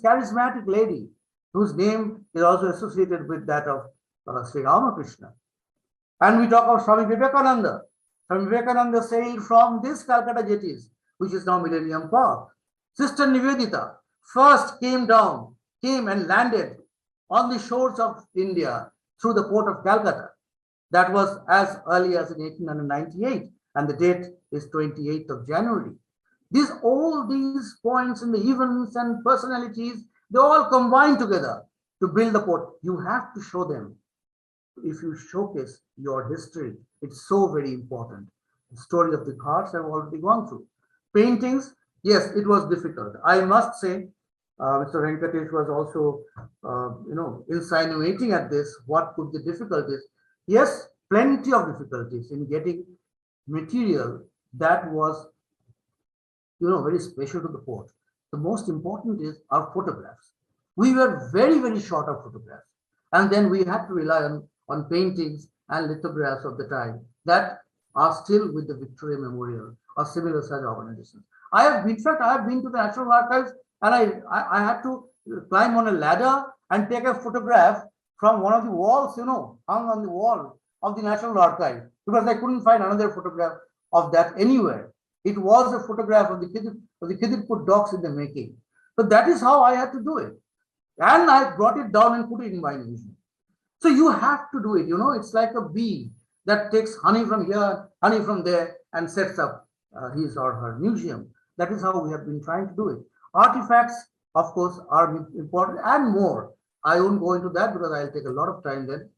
charismatic lady, whose name is also associated with that of Sri Ramakrishna. And we talk of Swami Vivekananda. Swami Vivekananda sailed from this Calcutta jetties, which is now Millennium Park. Sister Nivedita first came and landed on the shores of India through the port of Calcutta. That was as early as in 1898, and the date is 28th of January. All these points and the events and personalities, they all combine together to build the port. You have to show them. If you showcase your history, it's so very important. The story of the ghats have already gone through. Paintings, yes, it was difficult. I must say, Mr. Venkatesh was also, insinuating at this, what could the difficulties? Yes, plenty of difficulties in getting material that was, very special to the port. The most important is our photographs. We were very, very short of photographs. And then we had to rely on paintings and lithographs of the time that are still with the Victoria Memorial or similar such organizations. I have been to the National Archives, and I had to climb on a ladder and take a photograph from one of the walls, hung on the wall of the National Archive, because I couldn't find another photograph of that anywhere. It was a photograph of the Khidipur docks in the making. So that is how I had to do it. And I brought it down and put it in my museum. So you have to do it, it's like a bee that takes honey from here, honey from there, and sets up his or her museum. That is how we have been trying to do it. Artifacts, of course, are important and more. I won't go into that because I'll take a lot of time then.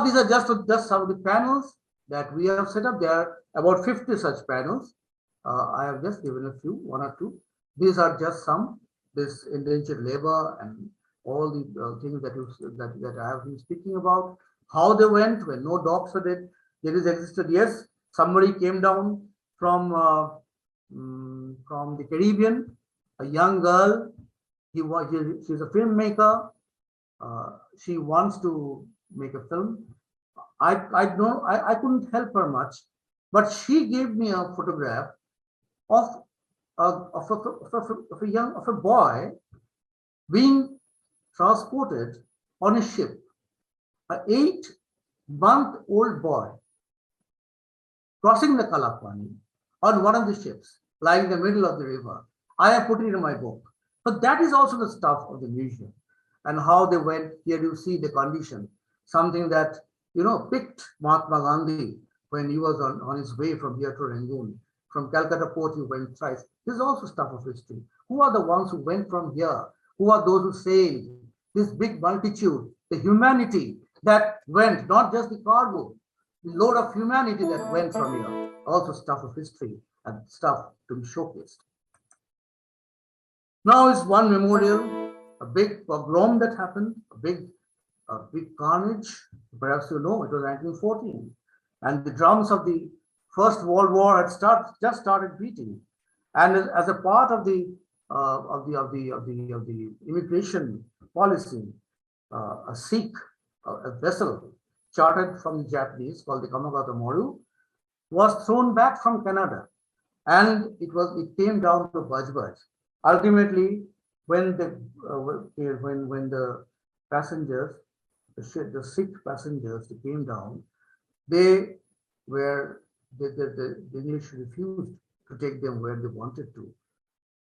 These are just some of the panels that we have set up. There are about 50 such panels. I have just given a few, one or two. These are just some, this indentured labor and all the things that I have been speaking about, how they went when no docks were there existed. Yes, somebody came down from the Caribbean, a young girl. She's a filmmaker. She wants to make a film. I couldn't help her much, but she gave me a photograph of a boy being transported on a ship, an 8-month-old boy crossing the Kalapani on one of the ships, lying in the middle of the river. I have put it in my book. But that is also the stuff of the museum and how they went. Here you see the condition, something that, picked Mahatma Gandhi when he was on his way from here to Rangoon. From Calcutta port, he went thrice. This is also stuff of history. Who are the ones who went from here? Who are those who sailed? This big multitude, the humanity that went, not just the cargo, the load of humanity that went from here. Also stuff of history and stuff to be showcased. Now is one memorial, a big pogrom that happened, a big carnage. Perhaps it was 1914, and the drums of the First World War had just started beating, and as a part of the immigration policy, a Sikh a vessel chartered from the Japanese called the Kamagata Moru was thrown back from Canada, and it came down to Bajbaj. Ultimately, when the passengers, the Sikh passengers, they came down, the English refused to take them where they wanted to,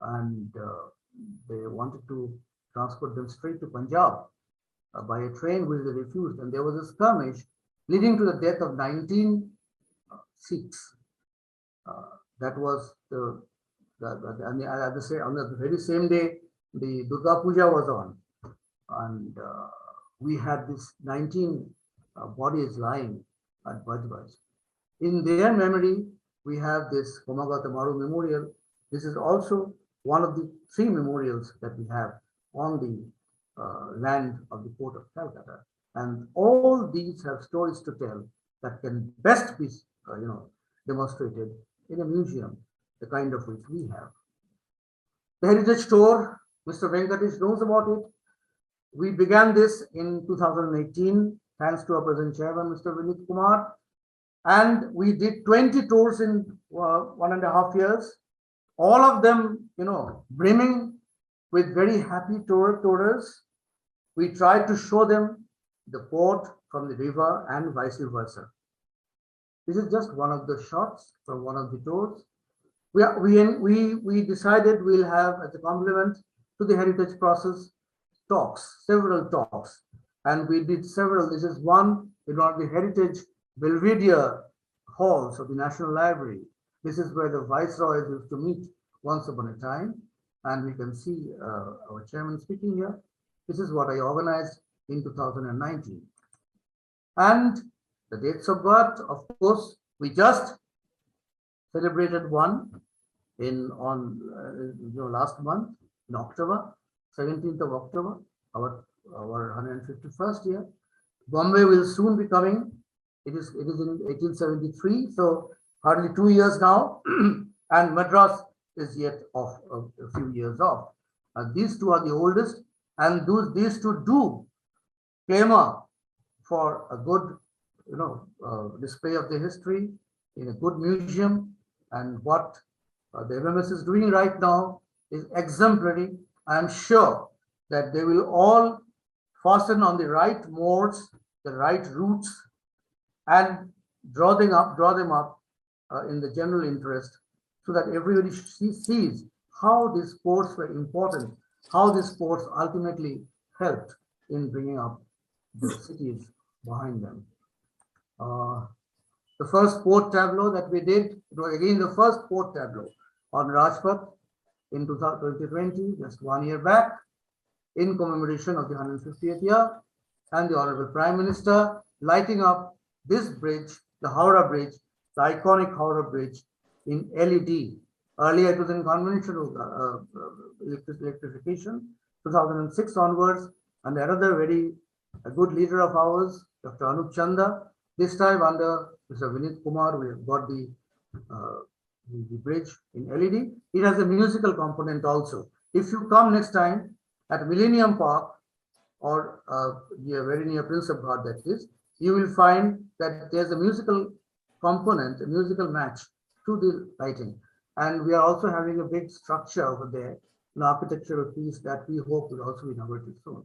and they wanted to transport them straight to Punjab by a train, which they refused, and there was a skirmish leading to the death of 19 Sikhs. That was on the very same day the Durga Puja was on, and we had this 19 bodies lying at Bajbaj. In their memory, we have this Komagata Maru Memorial. This is also one of the 3 memorials that we have on the land of the port of Calcutta. And all these have stories to tell that can best be, demonstrated in a museum, the kind of which we have. The Heritage Tour, Mr. Venkatesh knows about it. We began this in 2018, thanks to our present chairman, Mr. Vinit Kumar. And we did 20 tours in 1.5 years. All of them, brimming with very happy tourists. We tried to show them the port from the river and vice versa. This is just one of the shots from one of the tours. We decided we'll have, as a complement to the heritage process, several talks. And we did several. This is one in one of the heritage Belvedere halls of the National Library. This is where the viceroys used to meet once upon a time. And we can see our chairman speaking here. This is what I organized in 2019. And the dates of birth, of course, we just celebrated one last month in October, 17th of October, our 151st year. Bombay will soon be coming. It is in 1873, so hardly 2 years now, and Madras is yet off, a few years off. These two are the oldest, and these two do clamour for a good, display of the history in a good museum. And what the MMS is doing right now is exemplary. I am sure that they will all fasten on the right modes, the right routes, and draw them up in the general interest, so that everybody sees how these ports were important, how these ports ultimately helped in bringing up the cities behind them. The first port tableau that we did, it was again the first port tableau on Rajpath in 2020, just 1 year back, in commemoration of the 150th year, and the Honorable Prime Minister lighting up this bridge, the Howrah Bridge, the iconic Howrah Bridge, in LED. Earlier it was in conventional electrification, 2006 onwards, and another very good leader of ours, Dr. Anup Chanda. This time under Mr. Vinit Kumar, we have got the bridge in LED. It has a musical component also. If you come next time at Millennium Park, or very near Prince of Ghat, that is, you will find that there's a musical component, a musical match to the lighting. And we are also having a big structure over there, an architectural piece that we hope will also be inaugurated soon.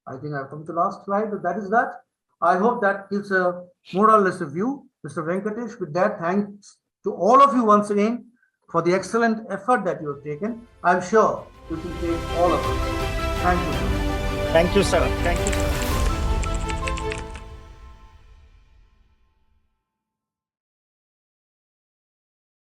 I think I've come to the last slide, but that is that. I hope that gives a more or less a view. Mr. Venkatesh, with that, thanks to all of you once again for the excellent effort that you have taken. I'm sure you can take all of it. Thank you. Thank you, sir. Thank you.